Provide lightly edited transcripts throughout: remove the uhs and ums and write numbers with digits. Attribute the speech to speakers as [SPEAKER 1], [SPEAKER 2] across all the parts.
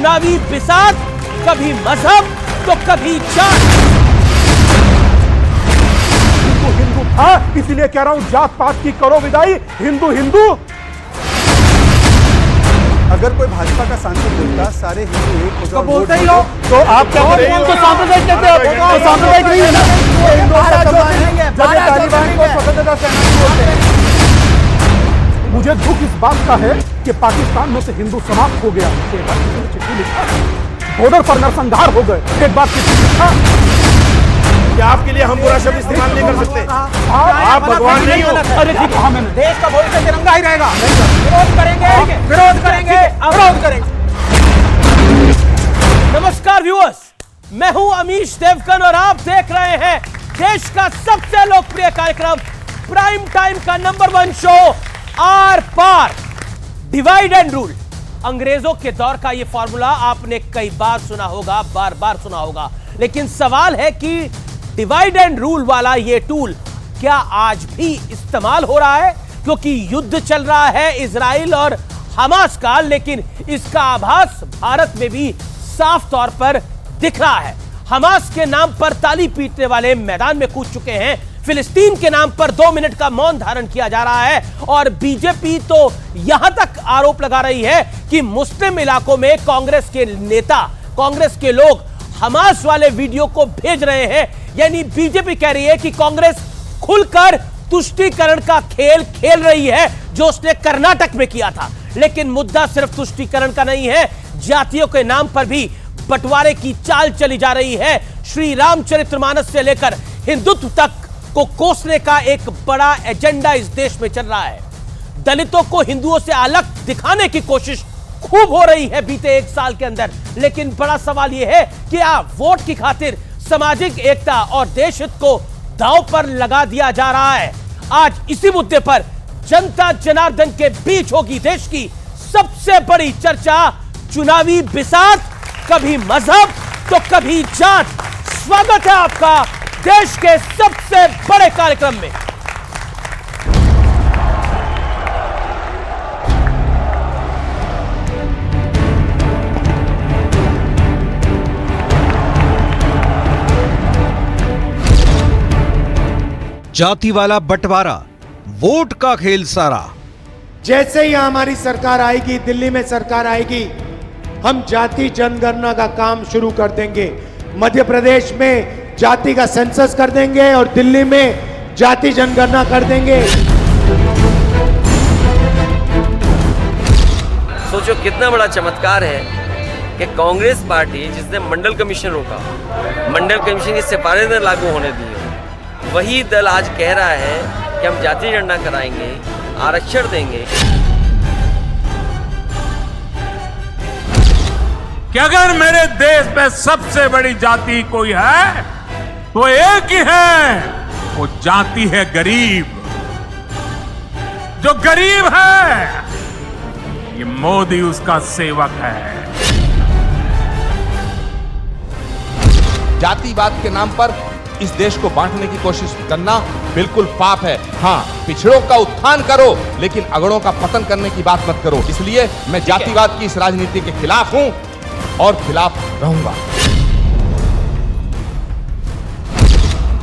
[SPEAKER 1] चुनावी बिसात, कभी मजहब तो कभी जात।
[SPEAKER 2] हिंदू था, इसीलिए कह रहा हूं जात पात की करो विदाई, हिंदू हिंदू।
[SPEAKER 3] अगर कोई भाजपा का सांसद बोलता सारे हिंदू एक हो जाओ,
[SPEAKER 2] बोलते ही हो तो आप क्या बोलते हैं? तो सांप्रदायिक कहते हैं, तो सांप्रदायिक नहीं है ना। जब ये तालिबान को स्वतंत्रता सेनानी बोलते हैं। मुझे दुख इस बात का है कि पाकिस्तान में से हिंदू समाप्त हो गया। एक बार किसी ने चिट्ठी लिखा, बॉर्डर पर नरसंहार हो गए। एक बार किसी ने लिखा
[SPEAKER 4] कि आपके लिए हम बुरा शब्द इस्तेमाल नहीं कर सकते, आप भगवान नहीं हो।
[SPEAKER 2] अरे ठीक है, हमें
[SPEAKER 1] देश का भविष्य तिरंगा ही रहेगा। विरोध करेंगे, विरोध करेंगे, अवरोध करेंगे। नमस्कार व्यूअर्स, मैं हूं अमीश देवगन और आप देख रहे हैं देश का सबसे लोकप्रिय कार्यक्रम प्राइम टाइम का number 1 show Aar Paar, divide and rule. अंग्रेजों के दौर का यह फॉर्मूला आपने कई बार सुना होगा, बार बार सुना होगा, लेकिन सवाल है कि डिवाइड एंड रूल वाला ये टूल क्या आज भी इस्तेमाल हो रहा है? क्योंकि युद्ध चल रहा है इजराइल और हमास का, लेकिन इसका आभास भारत में भी साफ तौर पर दिख रहा है। हमास के नाम पर ताली पीटने वाले मैदान में कूद चुके हैं, फिलिस्तीन के नाम पर 2 मिनट का मौन धारण किया जा रहा है, और बीजेपी तो यहां तक आरोप लगा रही है कि मुस्लिम इलाकों में कांग्रेस के नेता, कांग्रेस के लोग हमास वाले वीडियो को भेज रहे हैं। यानी बीजेपी कह रही है कि कांग्रेस खुलकर तुष्टीकरण का खेल खेल रही है, जो उसने कर्नाटक में किया था। लेकिन मुद्दा सिर्फ तुष्टीकरण का नहीं है, जातियों के नाम पर भी बंटवारे की चाल चली जा रही है। श्री रामचरितमानस से लेकर हिंदुत्व तक को कोसने का एक बड़ा एजेंडा इस देश में चल रहा है। दलितों को हिंदुओं से अलग दिखाने की कोशिश खूब हो रही है बीते 1 साल के अंदर। लेकिन बड़ा सवाल यह है कि वोट की खातिर सामाजिक एकता और देश हित को दांव पर लगा दिया जा रहा है। आज इसी मुद्दे पर जनता जनार्दन के बीच होगी देश की सबसे बड़ी चर्चा, चुनावी बिसात, कभी मजहब तो कभी जात। स्वागत है आपका देश के सबसे बड़े कार्यक्रम में।
[SPEAKER 5] जाति वाला बंटवारा, वोट का खेल सारा।
[SPEAKER 6] जैसे ही हमारी सरकार आएगी, दिल्ली में सरकार आएगी, हम जाति जनगणना का काम शुरू कर देंगे। मध्य प्रदेश में जाति का सेंसस कर देंगे और दिल्ली में जाति जनगणना कर देंगे।
[SPEAKER 7] सोचो कितना बड़ा चमत्कार है कि कांग्रेस पार्टी जिसने मंडल कमीशन रोका, मंडल कमीशन की सिफारिश न लागू होने दी, वही दल आज कह रहा है कि हम जाति गणना कराएंगे, आरक्षण देंगे।
[SPEAKER 4] कि अगर मेरे देश में सबसे बड़ी जाति कोई है तो एक ही है, वो जाति है गरीब। जो गरीब है, ये मोदी उसका सेवक है।
[SPEAKER 8] जातिवाद के नाम पर इस देश को बांटने की कोशिश करना बिल्कुल पाप है। हाँ, पिछड़ों का उत्थान करो, लेकिन अगड़ों का पतन करने की बात मत करो। इसलिए मैं जातिवाद की इस राजनीति के खिलाफ हूं और खिलाफ रहूंगा।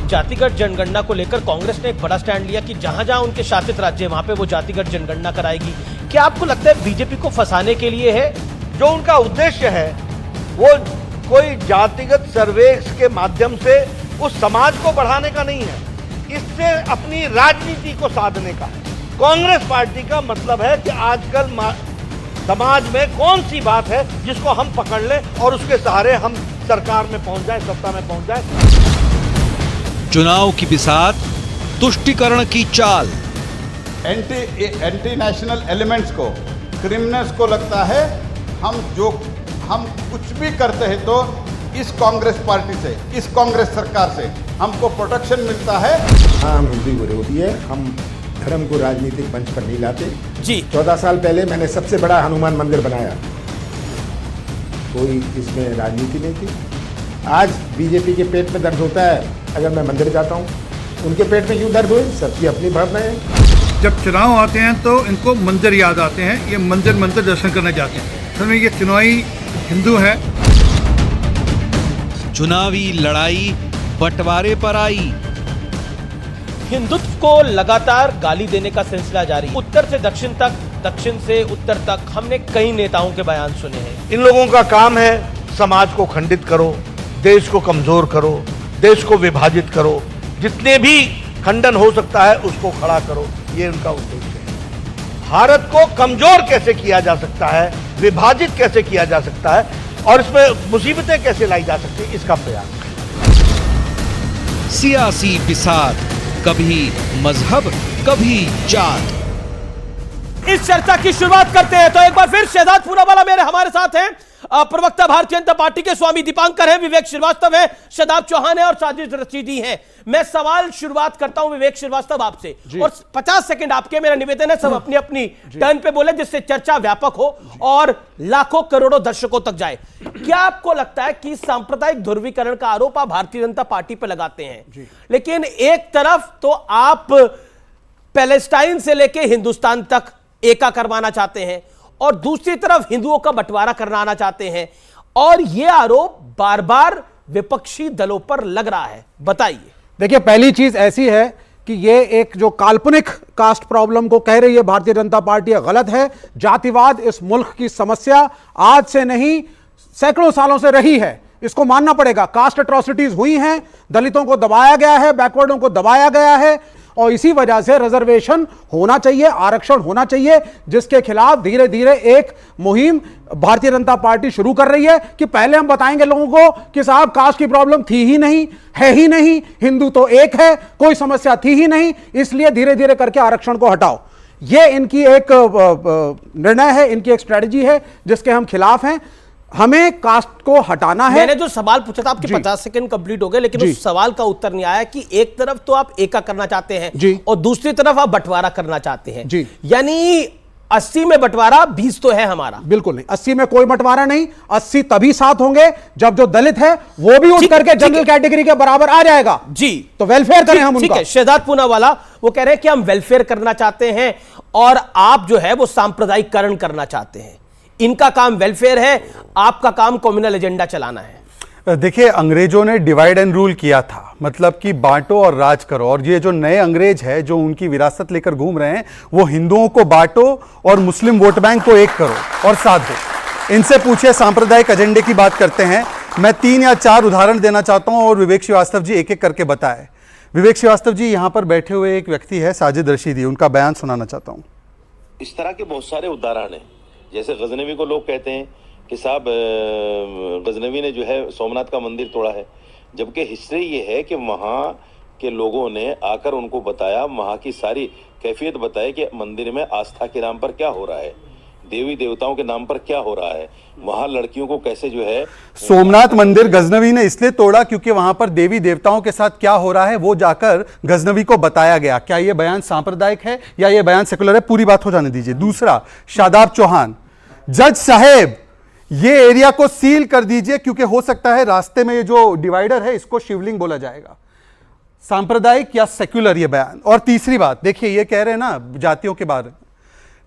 [SPEAKER 1] जातिगत जनगणना को लेकर कांग्रेस ने एक बड़ा स्टैंड लिया कि जहां जहां उनके शासित राज्य है वहां पे वो जातिगत जनगणना कराएगी। क्या आपको लगता है बीजेपी को फंसाने के लिए है?
[SPEAKER 9] जो उनका उद्देश्य है वो कोई जातिगत सर्वेक्ष के माध्यम से उस समाज को बढ़ाने का नहीं है, इससे अपनी राजनीति को साधने का है। कांग्रेस पार्टी का मतलब है कि आजकल समाज में कौन सी बात है जिसको हम पकड़ लें और उसके सहारे हम सरकार में पहुंच जाए, सत्ता में पहुंच जाए।
[SPEAKER 5] चुनाव की बिसात, तुष्टीकरण की चाल।
[SPEAKER 10] एंटी नेशनल एलिमेंट्स को, क्रिमिनल्स को लगता है हम कुछ भी करते हैं तो इस कांग्रेस पार्टी से, इस कांग्रेस सरकार से हमको प्रोटेक्शन मिलता है।
[SPEAKER 6] हाँ, हम हिंदू विरोधी है, हम धर्म को राजनीतिक मंच पर नहीं लाते
[SPEAKER 1] जी।
[SPEAKER 6] 14 साल पहले मैंने सबसे बड़ा हनुमान मंदिर बनाया, कोई इसमें राजनीति नहीं थी। आज बीजेपी के पेट में दर्द होता है अगर मैं मंदिर जाता हूँ, उनके पेट में क्यों दर्द हुए? सबकी अपनी भावना है।
[SPEAKER 11] जब चुनाव आते हैं तो इनको मंदिर याद आते हैं, ये मंदिर दर्शन करने जाते हैं। तो ये चुनावी
[SPEAKER 5] हिंदू हैं। चुनावी लड़ाई बंटवारे पर आई।
[SPEAKER 1] हिंदुत्व को लगातार गाली देने का सिलसिला जारी, उत्तर से दक्षिण तक, दक्षिण से उत्तर तक हमने कई नेताओं के बयान सुने हैं।
[SPEAKER 9] इन लोगों का काम है समाज को खंडित करो, देश को कमजोर करो, देश को विभाजित करो, जितने भी खंडन हो सकता है उसको खड़ा करो, ये उनका उद्देश्य है। भारत को कमजोर कैसे किया जा सकता है, विभाजित कैसे किया जा सकता है और इसमें मुसीबतें कैसे लाई जा सकती है, इसका प्रयास।
[SPEAKER 5] सियासी बिसात, कभी मजहब कभी जात।
[SPEAKER 1] इस चर्चा की शुरुआत करते हैं तो एक बार फिर शहजाद पूनावाला मेरे हमारे साथ हैं, प्रवक्ता भारतीय जनता पार्टी के स्वामी दीपांकर हैं, विवेक श्रीवास्तव है, शदाब चौहान है और साजिद रशीदी हैं। मैं सवाल शुरुआत करता हूं विवेक श्रीवास्तव आपसे और 50 सेकंड आपके। मेरा निवेदन है सब अपनी अपनी टर्न पे बोले जिससे चर्चा व्यापक हो और लाखों करोड़ों दर्शकों तक जाए। क्या आपको लगता है कि सांप्रदायिक ध्रुवीकरण का आरोप आप भारतीय जनता पार्टी पे लगाते हैं, लेकिन एक तरफ तो आप पैलेस्टाइन से लेके हिंदुस्तान तक एका करवाना चाहते हैं और दूसरी तरफ हिंदुओं का बंटवारा कराना चाहते हैं और यह आरोप बार बार विपक्षी दलों पर लग रहा है, बताइए।
[SPEAKER 2] देखिए, पहली चीज ऐसी है कि ये एक जो काल्पनिक कास्ट प्रॉब्लम को कह रही है भारतीय जनता पार्टी, गलत है। जातिवाद इस मुल्क की समस्या आज से नहीं सैकड़ों सालों से रही है, इसको मानना पड़ेगा। कास्ट एट्रोसिटीज हुई हैं, दलितों को दबाया गया है, बैकवर्डों को दबाया गया है और इसी वजह से रिजर्वेशन होना चाहिए, आरक्षण होना चाहिए, जिसके खिलाफ धीरे धीरे एक मुहिम भारतीय जनता पार्टी शुरू कर रही है कि पहले हम बताएंगे लोगों को कि साहब कास्ट की प्रॉब्लम थी ही नहीं, है ही नहीं, हिंदू तो एक है, कोई समस्या थी ही नहीं, इसलिए धीरे धीरे करके आरक्षण को हटाओ। यह इनकी एक निर्णय है, इनकी एक स्ट्रेटजी है जिसके हम खिलाफ हैं। हमें कास्ट को हटाना है।
[SPEAKER 1] मैंने जो सवाल पूछा था आपके 50 सेकंड कंप्लीट हो गए, लेकिन उस सवाल का उत्तर नहीं आया कि एक तरफ तो आप एका करना चाहते हैं और दूसरी तरफ आप बंटवारा करना चाहते हैं, यानी 80 में बंटवारा 20 तो है हमारा।
[SPEAKER 2] बिल्कुल नहीं, 80 में कोई बंटवारा नहीं। 80 तभी साथ होंगे जब जो दलित है वो भी उठ करके जनरल कैटेगरी के बराबर आ जाएगा।
[SPEAKER 1] जी,
[SPEAKER 2] तो वेलफेयर करें हम उनका।
[SPEAKER 1] शहजाद पूनावाला वो कह रहे हैं कि हम वेलफेयर करना चाहते हैं और आप जो है वो सांप्रदायिकरण करना चाहते हैं। इनका काम वेलफेयर है, आपका काम कम्युनल एजेंडा चलाना है।
[SPEAKER 3] देखिए, अंग्रेजों ने डिवाइड एंड रूल किया था, मतलब कि बांटो और राज करो, और ये जो नए अंग्रेज है जो उनकी विरासत लेकर घूम रहे हैं वो हिंदुओं को बांटो और मुस्लिम वोट बैंक को एक करो और साथ दो। इनसे पूछे सांप्रदायिक एजेंडे की बात करते हैं। मैं 3 या 4 उदाहरण देना चाहता हूं और विवेक श्रीवास्तव जी एक एक करके बताए। विवेक श्रीवास्तव जी, यहां पर बैठे हुए एक व्यक्ति है साजिद रशीदी, उनका बयान सुनाना चाहता हूं।
[SPEAKER 11] इस तरह के बहुत सारे उदाहरण हैं, जैसे गजनवी को लोग कहते हैं कि साहब गजनवी ने जो है सोमनाथ का मंदिर तोड़ा है, जबकि हिस्ट्री ये है कि वहाँ के लोगों ने आकर उनको बताया, वहाँ की सारी कैफियत बताई कि मंदिर में आस्था के नाम पर क्या हो रहा है, देवी देवताओं के नाम पर क्या हो रहा है, वहाँ लड़कियों को कैसे जो है।
[SPEAKER 3] सोमनाथ मंदिर गजनवी ने इसलिए तोड़ा क्योंकि वहां पर देवी देवताओं के साथ क्या हो रहा है वो जाकर गजनवी को बताया गया। क्या यह बयान सांप्रदायिक है या यह बयान सेकुलर है? पूरी बात हो जाने दीजिए। दूसरा, शादाब चौहान, जज साहेब ये एरिया को सील कर दीजिए क्योंकि हो सकता है रास्ते में ये जो डिवाइडर है इसको शिवलिंग बोला जाएगा। सांप्रदायिक या सेक्युलर ये बयान। और तीसरी बात, देखिए ये कह रहे हैं ना जातियों के बारे में,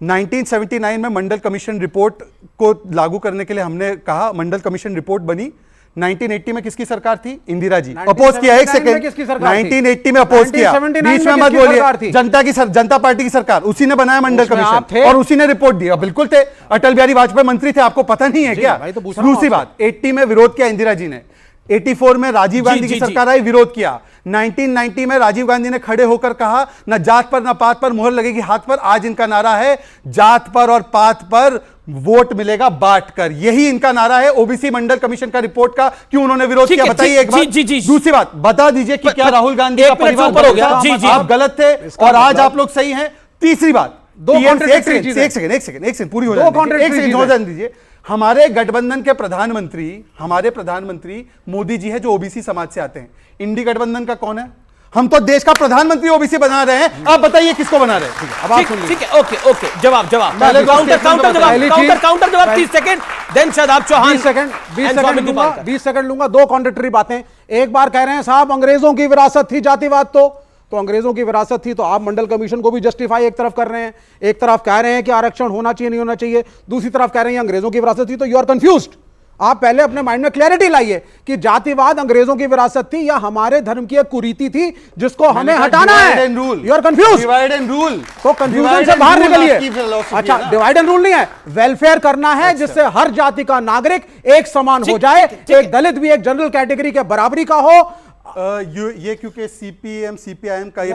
[SPEAKER 3] 1979 में मंडल कमीशन रिपोर्ट को लागू करने के लिए हमने कहा, मंडल कमीशन रिपोर्ट बनी। 1980 में किसकी सरकार थी? इंदिरा जी। अपोज किया, एक सेकंड, 1980 में अपोज किया, बीच में मत बोलिए, जनता पार्टी की सरकार, उसी ने बनाया मंडल कमीशन और उसी ने रिपोर्ट दिया। बिल्कुल थे, अटल बिहारी वाजपेयी मंत्री थे, आपको पता नहीं है क्या? दूसरी बात, 80 में विरोध किया इंदिरा जी ने, 84 में राजीव गांधी की सरकार आई, विरोध किया। 1990 में राजीव गांधी ने खड़े होकर कहा न जात पर न पात पर मुहर लगेगी हाथ पर। आज इनका नारा है जात पर और पात पर वोट मिलेगा बांट कर। यही इनका नारा है। ओबीसी मंडल कमीशन का रिपोर्ट का क्यों उन्होंने विरोध किया, बताइए एक बार। दूसरी बात बता दीजिए कि क्या राहुल गांधी का परिवार ऊपर हो गया? आप गलत थे और आज आप लोग सही हैं। तीसरी बात, एक सेकंड पूरी हो जाने दीजिए। हमारे गठबंधन के हमारे प्रधानमंत्री मोदी जी है जो ओबीसी समाज से आते हैं। इंडी गठबंधन का कौन है? हम तो देश का प्रधानमंत्री ओबीसी बना रहे हैं, आप बताइए किसको बना रहे हैं? अब आप सुन लीजिए।
[SPEAKER 1] ठीक है, ओके, जवाब काउंटर जवाब 30 second, then Shadab Chauhan
[SPEAKER 2] 20 second लूंगा। 2 कॉन्ट्रडिक्टरी बातें। एक बार कह रहे हैं साहब अंग्रेजों की विरासत थी जातिवाद, तो अंग्रेजों की विरासत थी तो आप मंडल कमीशन को भी जस्टिफाई एक तरफ कर रहे हैं, एक तरफ कह रहे हैं कि आरक्षण होना चाहिए नहीं होना चाहिए, दूसरी तरफ कह रहे हैं अंग्रेजों की विरासत थी, तो यू आर कंफ्यूज्ड। आप पहले अपने माइंड में क्लैरिटी लाइए कि जातिवाद अंग्रेजों की विरासत थी या हमारे धर्म की एक कुरीति थी जिसको हमें हटाना है। You are confuse,
[SPEAKER 3] divide and rule,
[SPEAKER 2] तो कंफ्यूजन से बाहर निकलिए। अच्छा, डिवाइड एंड रूल नहीं है, वेलफेयर करना है जिससे हर जाति का नागरिक एक समान हो जाए, एक दलित भी एक जनरल कैटेगरी के बराबरी का हो।
[SPEAKER 3] ये क्योंकि सीपीएम सीपीआईएम का ये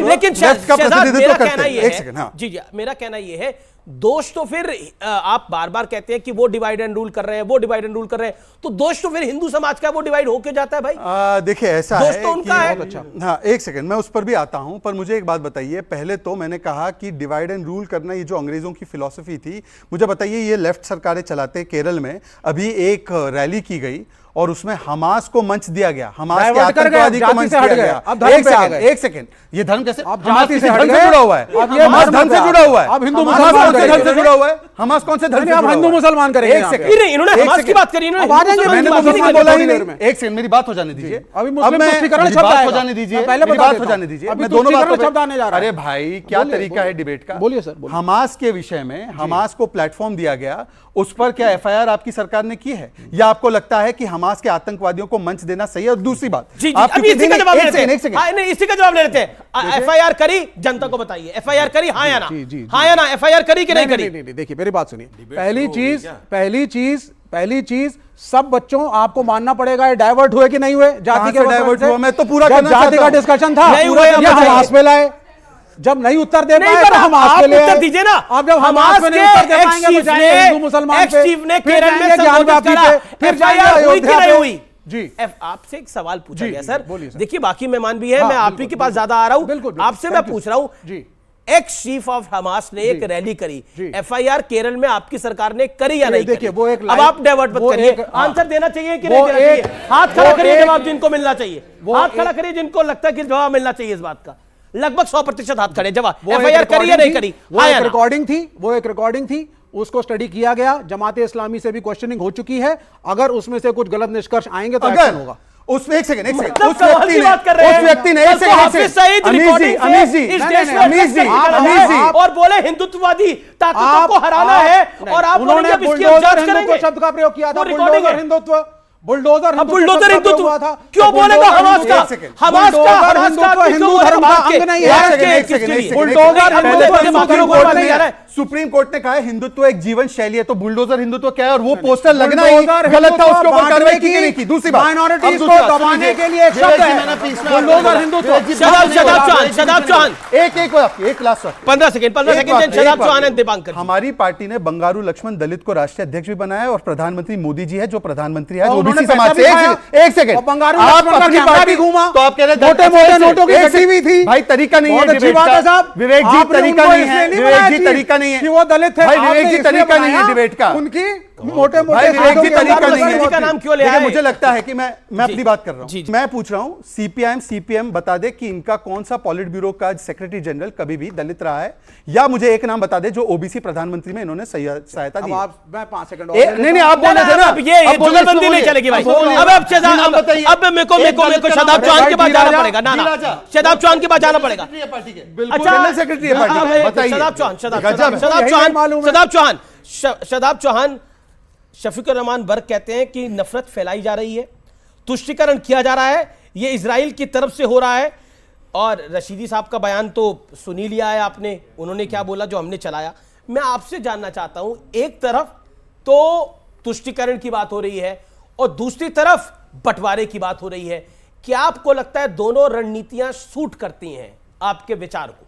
[SPEAKER 1] लेकिन शहजाद, मेरा कहना ये है, जी जी, मेरा कहना ये है, दोष तो फिर आप बार बार कहते हैं कि वो डिवाइड एंड रूल कर रहे हैं, वो डिवाइड एंड रूल कर रहे हैं, तो दोष तो फिर हिंदू समाज का वो डिवाइड होके जाता है भाई।
[SPEAKER 3] देखिए ऐसा
[SPEAKER 1] दोष
[SPEAKER 3] है
[SPEAKER 1] तो उनका है।
[SPEAKER 3] अच्छा, हाँ एक सेकंड, मैं उस पर भी आता हूं, पर मुझे एक बात बताइए। पहले तो मैंने कहा कि डिवाइड एंड रूल करना ये जो अंग्रेजों की फिलॉसफी थी, मुझे बताइए ये लेफ्ट सरकारें चलाते केरल में अभी एक रैली की गई और उसमें हमास को मंच दिया गया, हमास के आतंकवादी को मंच दिया गया।
[SPEAKER 2] अब धर्म पे आ गए।
[SPEAKER 3] एक सेकंड, ये धर्म कैसे
[SPEAKER 2] जाति से
[SPEAKER 3] धर्म से जुड़ा हुआ है?
[SPEAKER 2] अब ये
[SPEAKER 3] हमास धर्म से जुड़ा हुआ है।
[SPEAKER 2] अब हिंदू
[SPEAKER 3] हमास कौन से धर्म से जुड़ा हुआ है? हमास कौन से धर्म से जुड़ा हुआ है?
[SPEAKER 2] हिंदू मुसलमान करेंगे।
[SPEAKER 3] एक सेकंड,
[SPEAKER 1] इन्होंने हमास की बात करी, इन्होंने
[SPEAKER 3] मैंने मुसलमान बोला ही नहीं। एक सेकंड, मेरी बात हो जाने दीजिए।
[SPEAKER 2] अभी मुस्लिम तुष्टीकरण शब्द
[SPEAKER 3] बात हो जाने दीजिए, मेरी बात हो जाने दीजिए। मैं दोनों बातों पे शब्द आने जा रहा है। अरे भाई, क्या तरीका है डिबेट का?
[SPEAKER 2] बोलिए सर।
[SPEAKER 3] हमास के विषय में हमास को प्लेटफॉर्म दिया गया, उस पर क्या एफआईआर आपकी सरकार ने की है, या आपको लगता है कि हमास के आतंकवादियों को मंच देना सही है? और दूसरी बात,
[SPEAKER 1] जी जी, अभी इसी का जवाब ले लेते हैं। इसी का जवाब ले लेते हैं। एफआईआर करी, जनता को बताइए, एफआईआर करी हाँ या ना? हाँ या ना? एफआईआर करी कि नहीं करी?
[SPEAKER 2] देखिए मेरी बात सुनिए, पहली चीज सब बच्चों आपको मानना पड़ेगा, ये डाइवर्ट हुए कि नहीं हुए जाति के?
[SPEAKER 3] डाइवर्ट हुआ, मैं तो पूरा
[SPEAKER 2] जाति का डिस्कशन था, हमास में लाए। जब नहीं उत्तर दे पाए तो हमास पे ले
[SPEAKER 1] उत्तर दीजिए ना।
[SPEAKER 2] अब जब हमास में नहीं उत्तर दे पाएंगे तो जाएंगे हिंदू मुसलमान पे,
[SPEAKER 1] चीफ ने केरल में संबोधित करा,
[SPEAKER 2] फिर
[SPEAKER 1] एफआईआर हुई कि नहीं हुई?
[SPEAKER 2] जी,
[SPEAKER 1] आपसे एक सवाल पूछा गया सर, देखिए बाकी मेहमान भी है, मैं आप ही के पास ज्यादा आ रहा हूं, आपसे मैं पूछ रहा हूं जी, एक्स चीफ ऑफ हमास ने एक रैली करी, एफआईआर केरल में आपकी सरकार ने करी या नहीं?
[SPEAKER 2] देखिए वो एक,
[SPEAKER 1] अब आप डाइवर्ट मत करिए, आंसर देना चाहिए कि नहीं देना चाहिए? हाथ खड़ा करिए जवाब जिनको मिलना चाहिए, हाथ खड़ा करिए जिनको लगता है कि जवाब मिलना चाहिए इस बात का। लगभग 100% हाथ खड़े। जवाब एफआईआर करी या नहीं करी?
[SPEAKER 2] वो एक रिकॉर्डिंग थी, उसको स्टडी किया गया, जमाते इस्लामी से भी क्वेश्चनिंग हो चुकी है, अगर उसमें से कुछ गलत निष्कर्ष आएंगे तो एक्शन होगा।
[SPEAKER 3] उसमें एक सेकंड,
[SPEAKER 1] उस व्यक्ति ने और बोले हिंदुत्ववादी ताकतों को हराना है, और आप
[SPEAKER 2] उन्होंने बुलडोजर हिंदुत्व शब्द का प्रयोग किया था। बुलडोजर
[SPEAKER 1] हिंदुत्व था, क्यों बोलेगा हमास का? हमास का
[SPEAKER 2] हिंदू धर्म का अंग नहीं है। बुलडोजर
[SPEAKER 3] सुप्रीम कोर्ट ने कहा है हिंदुत्व एक जीवन शैली है, तो बुलडोजर हिंदुत्व क्या है? और वो पोस्टर लगना ही गलत था, उसके ऊपर कार्रवाई की नहीं की। दूसरी बात,
[SPEAKER 2] माइनॉरिटीज को दबाने के लिए एक शब्द है बुलडोजर हिंदुत्व।
[SPEAKER 1] शदाब चौहान,
[SPEAKER 3] एक लास्ट
[SPEAKER 1] 15 सेकंड, शदाब चौहान है दीपांकर।
[SPEAKER 3] हमारी पार्टी ने बंगारू लक्ष्मण दलित को राष्ट्रीय अध्यक्ष भी बनाया, और प्रधानमंत्री मोदी जी है जो प्रधानमंत्री है ओबीसी समाज से। एक सेकंड, आप अपनी पार्टी घूमा तो आप कह रहे
[SPEAKER 2] मोटे नोटों की कटी हुई थी।
[SPEAKER 3] भाई तरीका नहीं है डिबेट का, विवेक जी तरीका नहीं है, विवेक जी तरीका नहीं है
[SPEAKER 2] कि वो दलित थे।
[SPEAKER 3] भाई विवेक जी तरीका नहीं है डिबेट का,
[SPEAKER 2] उनकी मोटे
[SPEAKER 3] विवेक जी तरीका नहीं है।
[SPEAKER 1] का नाम क्यों ले आए?
[SPEAKER 3] मुझे लगता है कि मैं अपनी बात कर रहा हूं, मैं पूछ रहा हूं सीपीएम बता दे कि इनका कौन सा पॉलिट ब्यूरो का सेक्रेटरी जनरल कभी भी दलित रहा है, या मुझे एक नाम बता दे जो ओबीसी प्रधानमंत्री में इन्होंने सहायता दी।
[SPEAKER 2] मैं 5 सेकंड
[SPEAKER 3] नहीं आप बोले थे ना,
[SPEAKER 1] ये जुगलबंदी नहीं चलेगी भाई। अब मेरे को शदाब चौहान के पास जाना पड़ेगा। ना शदाब चौहान के पास जाना पड़ेगा।
[SPEAKER 3] जनरल सेक्रेटरी है पार्टी, बताइए।
[SPEAKER 1] शदाब चौहान शफीकुर रहमान बर्क कहते हैं कि नफरत फैलाई जा रही है, तुष्टीकरण किया जा रहा है, ये इजराइल की तरफ से हो रहा है। और रशीदी साहब का बयान तो सुन ही लिया है आपने, उन्होंने क्या बोला जो हमने चलाया। मैं आपसे जानना चाहता हूं, एक तरफ तो तुष्टीकरण की बात हो रही है और दूसरी तरफ बंटवारे की बात हो रही है, क्या आपको लगता है दोनों रणनीतियां सूट करती हैं आपके विचार को?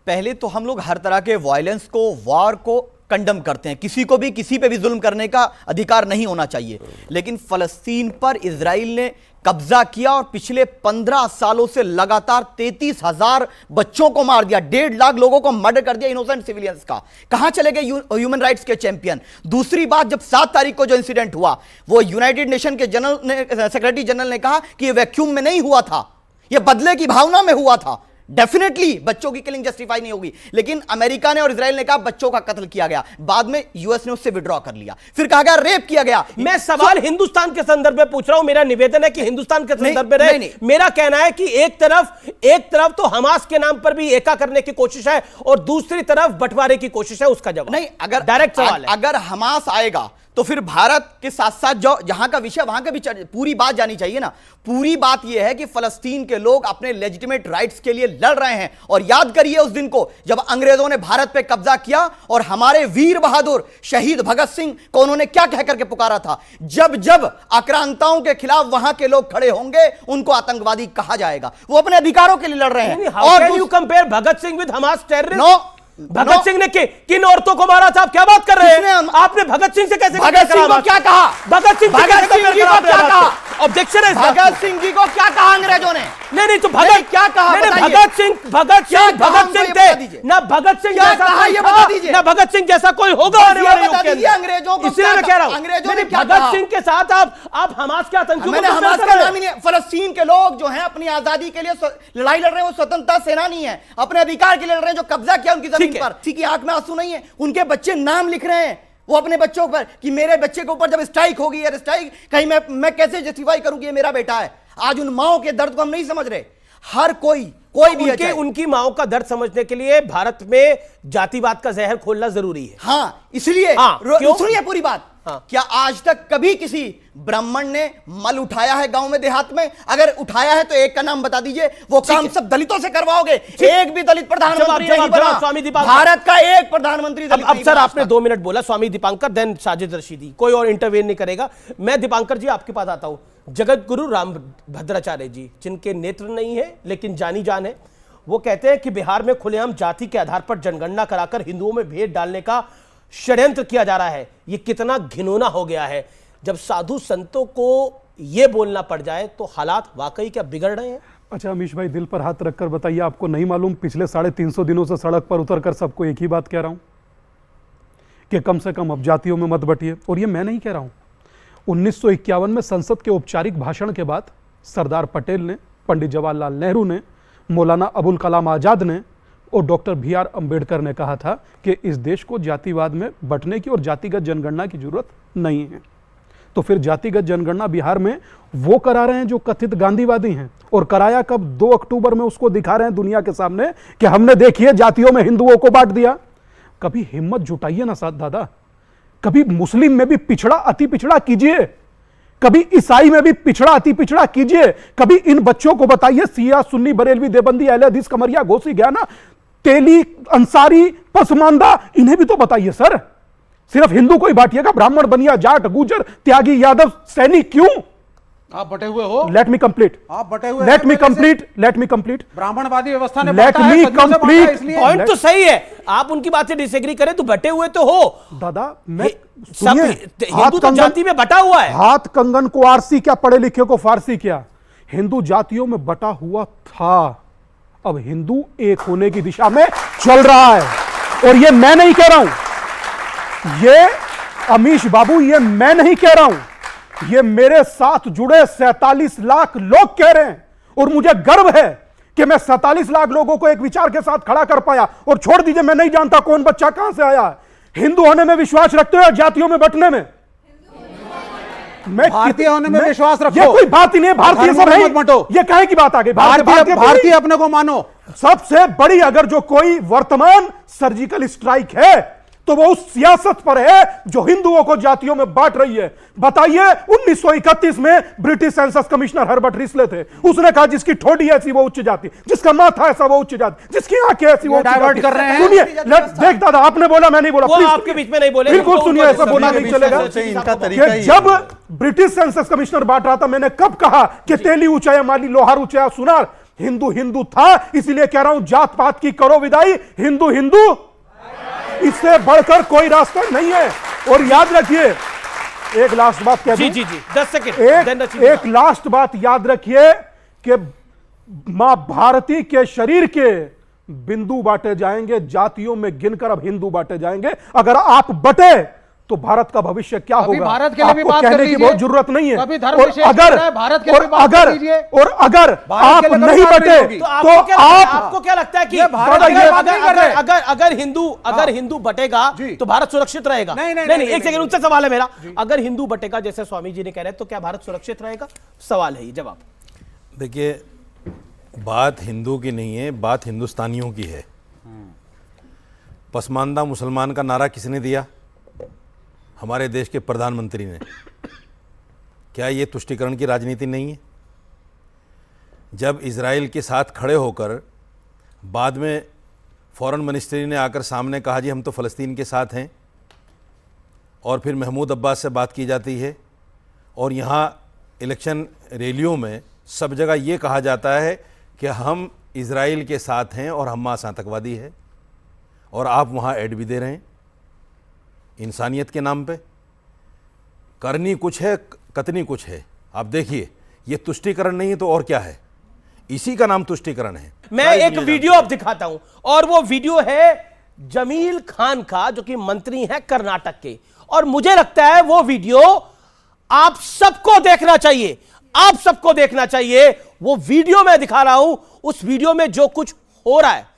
[SPEAKER 12] पहले तो हम लोग हर तरह के वायलेंस को, वार को कंडम करते हैं, किसी को भी किसी पे भी जुल्म करने का अधिकार नहीं होना चाहिए। लेकिन फलस्तीन पर इजराइल ने कब्जा किया और पिछले 15 सालों से लगातार 33,000 बच्चों को मार दिया, 1.5 लाख लोगों को मर्डर कर दिया, इनोसेंट सिविलियंस का। कहां चले गए ह्यूमन राइट्स के चैंपियन? दूसरी बात, जब 7 तारीख को जो इंसिडेंट हुआ, वो यूनाइटेड नेशन के सेक्रेटरी जनरल ने कहा कि ये वैक्यूम में नहीं हुआ था, ये बदले की भावना में हुआ था। डेफिनेटली बच्चों की किलिंग जस्टिफाई नहीं होगी, लेकिन अमेरिका ने और इजराइल ने कहा बच्चों का कत्ल किया गया, बाद में यूएस ने उससे विड्रॉ कर लिया, फिर कहा गया रेप किया गया।
[SPEAKER 1] मैं सवाल हिंदुस्तान के संदर्भ में पूछ रहा हूं, मेरा निवेदन है कि हिंदुस्तान के संदर्भ में रहे। मेरा कहना है कि एक तरफ तो हमास के नाम पर भी एका करने की कोशिश है और दूसरी तरफ बंटवारे की कोशिश है, उसका जवाब
[SPEAKER 12] नहीं। अगर
[SPEAKER 1] डायरेक्ट सवाल है,
[SPEAKER 12] अगर हमास आएगा तो फिर भारत के साथ साथ जो जहां का विषय वहां का भी पूरी बात जानी चाहिए ना। पूरी बात यह है कि फलस्तीन के लोग अपने लेजिटिमेट राइट्स के लिए लड़ रहे हैं। और याद करिए उस दिन को जब अंग्रेजों ने भारत पे कब्जा किया और हमारे वीर बहादुर शहीद भगत सिंह को उन्होंने क्या कह करके पुकारा था, जब जब आक्रांताओं के खिलाफ वहां के लोग खड़े होंगे उनको आतंकवादी कहा जाएगा। वो अपने अधिकारों के लिए लड़ रहे हैं।
[SPEAKER 1] और you compare Bhagat Singh with Hamas terrorist? Bhagat Singh ने किन औरतों को मारा था? आप क्या बात कर रहे हैं? आपने भगत सिंह से कैसे
[SPEAKER 12] भगत सिंह को क्या कहा?
[SPEAKER 1] भगत सिंह जी को क्या कहा? ऑब्जेक्शन है।
[SPEAKER 12] भगत सिंह जी को क्या कहा अंग्रेजों ने?
[SPEAKER 1] नहीं तो भगत
[SPEAKER 12] क्या कहा?
[SPEAKER 1] भगत सिंह थे ना। भगत सिंह जैसा
[SPEAKER 12] ये बता दीजिए
[SPEAKER 1] ना। भगत सिंह जैसा कोई होगा आने वाले युग के अंदर।
[SPEAKER 12] अंग्रेजों को
[SPEAKER 1] इसलिए मैं कह रहा हूं
[SPEAKER 12] अंग्रेजों ने
[SPEAKER 1] भगत सिंह के साथ आप हमास के आतंकियों
[SPEAKER 12] मैंने हमास का नाम ही नहीं। फलस्तीन के लोग जो हैं अपनी आजादी के लिए लड़ाई लड़ रहे हैं, वो स्वतंत्रता सेनानी है, अपने अधिकार के लिए लड़ रहे हैं। जो कब्जा किया उनकी जमीन पर, किसी की आंख में आंसू नहीं है। उनके बच्चे नाम लिख रहे हैं वो अपने बच्चों पर कि मेरे बच्चे के ऊपर जब स्ट्राइक होगी, एयर स्ट्राइक, कहीं मैं कैसे जस्टिफाई करूं कि ये मेरा बेटा है। आज उन माओं के दर्द को हम नहीं समझ रहे। हर कोई भी
[SPEAKER 1] उनकी माओं का दर्द समझने के लिए भारत में जातिवाद का जहर खोलना जरूरी है।
[SPEAKER 12] हाँ, इसलिए सुनिए पूरी बात। क्या आज तक कभी किसी ब्राह्मण ने मल उठाया है गांव में देहात में? अगर उठाया है तो एक का नाम बता दीजिए। वो काम सब दलितों से करवाओगे। एक भी दलित प्रधानमंत्री नहीं बना।
[SPEAKER 1] स्वामी दीपांकर,
[SPEAKER 12] भारत का एक प्रधानमंत्री दलित नहीं बना।
[SPEAKER 1] सर आपने 2 मिनट बोला, स्वामी दीपांकर, देन साजिद रशीदी, कोई और इंटरवेन नहीं करेगा। मैं दीपांकर जी आपके पास आता हूं। जगत गुरु राम भद्राचार्य जी, जिनके नेत्र नहीं है लेकिन जानी जान है, वो कहते हैं कि बिहार में खुलेआम जाति के आधार पर जनगणना कराकर हिंदुओं में भेद डालने का षड्यंत्र किया जा रहा है। ये कितना घिनौना हो गया है। जब साधु संतों को यह बोलना पड़ जाए तो हालात वाकई क्या बिगड़ रहे हैं?
[SPEAKER 2] अच्छा अमीश भाई, दिल पर हाथ रखकर बताइए, आपको नहीं मालूम पिछले 350 दिनों से सड़क पर उतरकर सबको एक ही बात कह रहा हूं कि कम से कम अब जातियों में मत बटिए। और ये मैं नहीं कह रहा हूं। 1951 में संसद के औपचारिक भाषण के बाद सरदार पटेल ने, पंडित जवाहरलाल नेहरू ने, मौलाना अबुल कलाम आजाद ने और डॉक्टर BR अंबेडकर ने कहा था कि इस देश को जातिवाद में बंटने की और जातिगत जनगणना की जरूरत नहीं है। तो फिर जातिगत जनगणना बिहार में वो करा रहे हैं जो कथित गांधीवादी हैं। और कराया कब? 2 अक्टूबर में उसको दिखा रहे हैं दुनिया के सामने कि हमने देखिए जातियों में हिंदुओं को बांट दिया। कभी हिम्मत जुटाइए ना साथ दादा, कभी मुस्लिम में भी पिछड़ा अति पिछड़ा कीजिए, कभी ईसाई में भी पिछड़ा अति पिछड़ा कीजिए। कभी इन बच्चों को बताइए, शिया सुन्नी बरेलवी देवबंदी अहले हदीस कमरिया घोसी गया ना, तेली अंसारी पसमानदा, इन्हें भी तो बताइए सर। सिर्फ हिंदू को ही बांटिएगा, ब्राह्मण बनिया जाट गुजर त्यागी यादव सैनिक क्यों?
[SPEAKER 13] आप बटे हुए हो।
[SPEAKER 2] Let me complete.
[SPEAKER 13] आप बटे हुए।
[SPEAKER 2] Let me complete.
[SPEAKER 13] ब्राह्मणवादी व्यवस्था ने
[SPEAKER 2] लेट मी कंप्लीट।
[SPEAKER 1] पॉइंट तो सही है, आप उनकी बात से डिसएग्री करें तो बटे हुए तो हो
[SPEAKER 2] दादा। मैं
[SPEAKER 1] हिंदू तो जाति में बटा हुआ है।
[SPEAKER 2] हाथ कंगन को आरसी क्या, पढ़े लिखे को फारसी क्या? हिंदू जातियों में बटा हुआ था, अब हिंदू एक होने की दिशा में चल रहा है। और ये मैं नहीं कह रहा हूं, ये अमीश बाबू, ये मैं नहीं कह रहा हूं, ये मेरे साथ जुड़े 47 लाख लोग कह रहे हैं। और मुझे गर्व है कि मैं 47 लाख लोगों को एक विचार के साथ खड़ा कर पाया। और छोड़ दीजिए, मैं नहीं जानता कौन बच्चा कहां से आया है। हिंदू होने में विश्वास रखते हो या जातियों में बंटने में?
[SPEAKER 13] मैं भारतीय होने में विश्वास रखो।
[SPEAKER 2] ये कोई बात ही नहीं, भारतीय सब नहीं बंटो। ये काहे की बात आ गई?
[SPEAKER 13] भारतीय अपने को मानो।
[SPEAKER 2] सबसे बड़ी अगर जो कोई वर्तमान सर्जिकल स्ट्राइक है तो वो उस सियासत पर है जो हिंदुओं को जातियों में बांट रही है। बताइए, 1931 में British census commissioner Herbert Risley थे। उसने कहा जिसकी ठोडी ऐसी वो उच्च जाति, जिसका माथा ऐसा वो उच्च जाति, जिसकी आंखें ऐसी वो
[SPEAKER 13] डाइवर्ट कर रहे हैं।
[SPEAKER 2] सुनिए, देख दादा, आपने बोला मैं नहीं बोला,
[SPEAKER 1] वो आपके बीच में नहीं बोले,
[SPEAKER 2] बिल्कुल सुनिए, ऐसा बोलना नहीं चलेगा। जब ब्रिटिश सेंसस कमिश्नर बांट रहा था, मैंने कब कहा कि तेली ऊंचा या माली लोहार ऊंचा या सुनार? हिंदू हिंदू था, इसलिए कह रहा हूं जात पात की करो विदाई, हिंदू हिंदू, इससे बढ़कर कोई रास्ता नहीं है। और याद रखिए, एक लास्ट बात कह दूं।
[SPEAKER 1] जी 10 सेकंड।
[SPEAKER 2] एक लास्ट बात याद रखिए कि मां भारती के शरीर के बिंदु बांटे जाएंगे, जातियों में गिनकर अब हिंदू बांटे जाएंगे। अगर आप बटे तो भारत का भविष्य क्या होगा?
[SPEAKER 13] भारत के लिए भी बात
[SPEAKER 2] कहने की बहुत जरूरत नहीं है।
[SPEAKER 13] भारत के लिए बात कर लीजिए।
[SPEAKER 2] और अगर आप नहीं बटे तो
[SPEAKER 1] आपको क्या लगता है कि अगर हिंदू बटेगा तो भारत सुरक्षित रहेगा? नहीं, एक सेकंड, उनसे सवाल है मेरा। अगर हिंदू बटेगा जैसे स्वामी जी ने कह रहे हैं तो क्या भारत सुरक्षित रहेगा? सवाल है ये, जवाब।
[SPEAKER 14] देखिए, बात हिंदू की नहीं है, बात हिंदुस्तानियों की है। पसमानदा मुसलमान का नारा किसने दिया? हमारे देश के प्रधानमंत्री ने, क्या ये तुष्टीकरण की राजनीति नहीं है? जब इजराइल के साथ खड़े होकर बाद में फॉरेन मिनिस्ट्री ने आकर सामने कहा जी हम तो फ़लस्तीन के साथ हैं, और फिर महमूद अब्बास से बात की जाती है, और यहाँ इलेक्शन रैलियों में सब जगह ये कहा जाता है कि हम इजराइल के साथ हैं और हमास आतंकवादी है, और आप वहाँ ऐड भी दे रहे हैं इंसानियत के नाम पे। करनी कुछ है, कतनी कुछ है। आप देखिए, ये तुष्टीकरण नहीं है तो और क्या है? इसी का नाम तुष्टीकरण है।
[SPEAKER 1] मैं एक वीडियो अब दिखाता हूं, और वो वीडियो है जमील खान का, जो कि मंत्री हैं कर्नाटक के, और मुझे लगता है वो वीडियो आप सबको देखना चाहिए, आप सबको देखना चाहिए। वो वीडियो मैं दिखा रहा हूं, उस वीडियो में जो कुछ हो रहा है।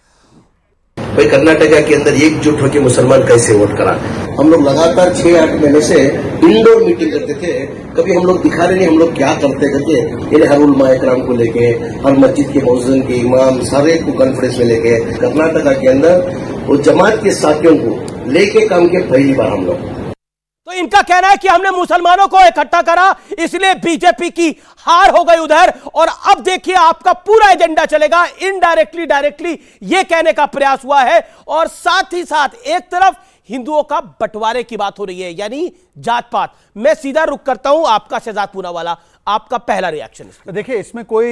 [SPEAKER 15] भाई कर्नाटका के अंदर एकजुट होकर मुसलमान कैसे वोट करा? हम लोग लगातार 6-8 महीने से इंडोर मीटिंग करते थे, कभी हम लोग दिखा रहे नहीं हम लोग क्या करते करके, यानी हर उलमा इकराम को लेके, हर मस्जिद के मौजूद के इमाम सारे को कॉन्फ्रेंस में लेके कर्नाटका के अंदर वो जमात के साथियों को लेके काम किया पहली बार हम लोग।
[SPEAKER 1] तो इनका कहना है कि हमने मुसलमानों को इकट्ठा करा, इसलिए बीजेपी की हार हो गई उधर, और अब देखिए आपका पूरा एजेंडा चलेगा। इनडायरेक्टली डायरेक्टली यह कहने का प्रयास हुआ है, और साथ ही साथ एक तरफ हिंदुओं का बंटवारे की बात हो रही है, यानी जात पात। मैं सीधा रुख करता हूं आपका शहजाद पूनावाला, आपका पहला रिएक्शन।
[SPEAKER 3] देखिए, इसमें कोई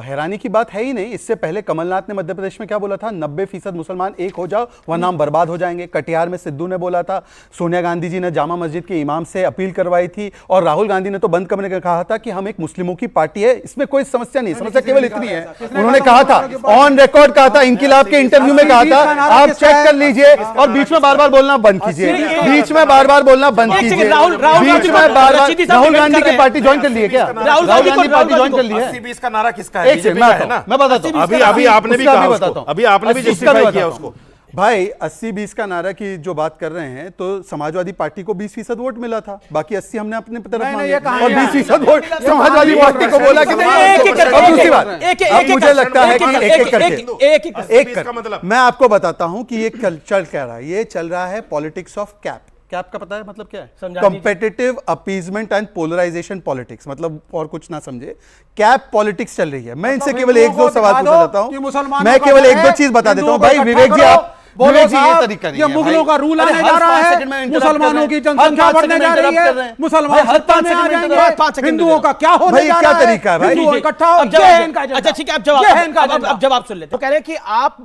[SPEAKER 3] हैरानी की बात है ही नहीं। इससे पहले कमलनाथ ने मध्य प्रदेश में क्या बोला था? 90% मुसलमान एक हो जाओ वरना हम बर्बाद हो जाएंगे। कटिहार में सिद्धू ने बोला था, सोनिया गांधी जी ने जामा मस्जिद के इमाम से अपील करवाई थी, और राहुल गांधी ने तो बंद कमरे का कहा था कि हम एक मुस्लिमों की पार्टी है। इसमें कोई समस्या नहीं, समस्या केवल इतनी है, उन्होंने कहा था, ऑन रिकॉर्ड कहा था, इनकिलाब के इंटरव्यू में कहा था, आप चेक कर लीजिए, और बीच में बार बार बोलना बंद कीजिए, बीच में बार बार बोलना बंद कीजिए। राहुल गांधी की पार्टी ज्वाइन कर ली है क्या? राहुल गांधी पार्टी ज्वाइन कर ली है।
[SPEAKER 14] 80-20 का नारा किसका है?
[SPEAKER 3] एक सेकंड मैं बताता हूं।
[SPEAKER 14] अभी आपने भी कहा उसको, अभी आपने भी जस्टिफाई किया उसको।
[SPEAKER 3] भाई 80-20 का नारा की जो बात कर रहे हैं, तो समाजवादी पार्टी को 20% वोट मिला था, बाकी 80 हमने अपने तरफ मांगे, और 20% वोट समाजवादी पार्टी को बोला कि दूसरी बात मुझे लगता है कि एक करके मैं आपको बताता हूं कि ये चल क्या रहा है। ये चल रहा है पॉलिटिक्स ऑफ कैप। कैप का पता है मतलब क्या है? Competitive appeasement and polarisation politics, मतलब और कुछ ना समझे, कैप पॉलिटिक्स चल रही है। मैं इनसे केवल 1-2 सवाल पूछना चाहता हूं, मैं केवल 1-2 चीज बता देता हूं। भाई विवेक जी, आप
[SPEAKER 13] विवेक जी, ये तरीका नहीं है। ये मुगलों का रूल आने जा रहा है, मुसलमानों की जनसंख्या बढ़ने जा रही है, मुसलमान सत्ता में आ जाएंगे, हिंदुओं का क्या होने जा रहा है?
[SPEAKER 3] क्या तरीका है भाई?
[SPEAKER 13] हिंदुओं इकट्ठा हो,
[SPEAKER 1] अच्छा ठीक है, अब जवाब सुन लेते। तो कह रहे हैं कि आप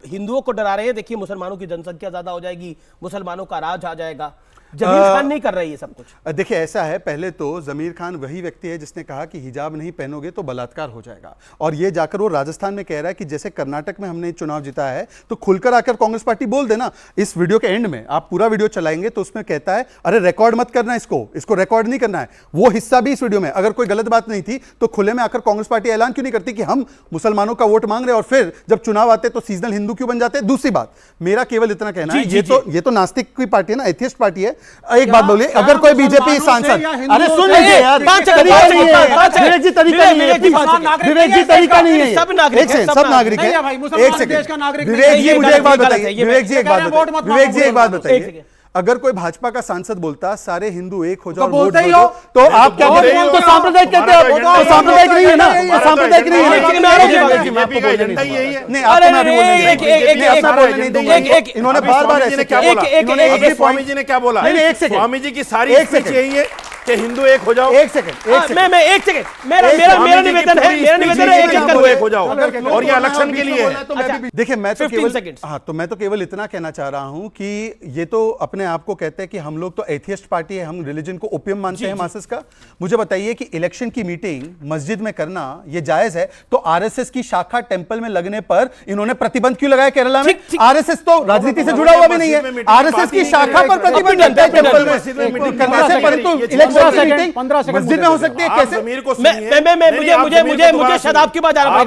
[SPEAKER 1] हिंदुओं को डरा रहे हैं, देखिए मुसलमानों की जनसंख्या ज्यादा हो जाएगी, मुसलमानों का राज आ जाएगा। जमीर खान नहीं कर रही है सब कुछ।
[SPEAKER 3] देखिए, ऐसा है, पहले तो जमीर खान वही व्यक्ति है जिसने कहा कि हिजाब नहीं पहनोगे तो बलात्कार हो जाएगा, और ये जाकर वो राजस्थान में कह रहा है कि जैसे कर्नाटक में हमने चुनाव जीता है तो खुलकर आकर कांग्रेस पार्टी बोल देना। इस वीडियो के एंड में आप पूरा वीडियो चलाएंगे तो उसमें कहता है अरे रिकॉर्ड मत करना, इसको रिकॉर्ड नहीं करना है। वो हिस्सा भी इस वीडियो में, अगर कोई गलत बात नहीं थी तो खुले में आकर कांग्रेस पार्टी ऐलान क्यों नहीं करती कि हम मुसलमानों का वोट मांग रहे हैं, और फिर जब चुनाव आते तो सीजनल हिंदू क्यों बन जाते? दूसरी बात, मेरा केवल इतना कहना है, ये तो नास्तिक की पार्टी है ना, एथियस्ट पार्टी है। एक बात, अगर कोई बीजेपी सांसद, अरे सुन लीजिए यार, विवेक जी तरीका नहीं है, विवेक जी तरीका नहीं है, सब नागरिक है, एक सेकंड विवेक जी मुझे एक बात बताइए, विवेक जी एक बात बताइए, अगर कोई भाजपा का सांसद बोलता सारे हिंदू एक हो जाओ वोट दो, तो आप क्या कहते हैं? तो सांप्रदायिक कहते हैं, तो सांप्रदायिक नहीं है ना, तो सांप्रदायिक नहीं है। नहीं, आपको मैं बोलने नहीं दूंगा। इन्होंने बार-बार ऐसे क्या बोला?
[SPEAKER 14] स्वामी जी ने क्या बोला?
[SPEAKER 3] एक सेकंड,
[SPEAKER 14] स्वामी जी की सारी स्पीच यही है कि हिंदू एक हो जाओ।
[SPEAKER 3] एक सेकंड,
[SPEAKER 1] मैं एक सेकंड, मेरा निवेदन है,
[SPEAKER 14] हिंदू एक हो जाओ, और ये इलेक्शन के लिए है।
[SPEAKER 3] देखिए, मैं तो केवल इतना कहना चाह रहा हूं कि ये तो अपने आप को कहते हैं कि हम लोग तो एथियस्ट पार्टी है, हम रिलीजन को ओपियम मानते हैं मासेस का। मुझे बताइए कि इलेक्शन की मीटिंग मस्जिद में करना ये जायज है, तो आरएसएस की शाखा टेंपल में लगने पर इन्होंने प्रतिबंध क्यों लगाया केरला में? आरएसएस तो राजनीति से जुड़ा हुआ भी नहीं है, आरएसएस की शाखा पर प्रतिबंध लगता है टेंपल में करने से, परंतु इलेक्शन की मीटिंग मस्जिद में हो सकती है कैसे?
[SPEAKER 1] मुझे शदाब की बात जा रहा है,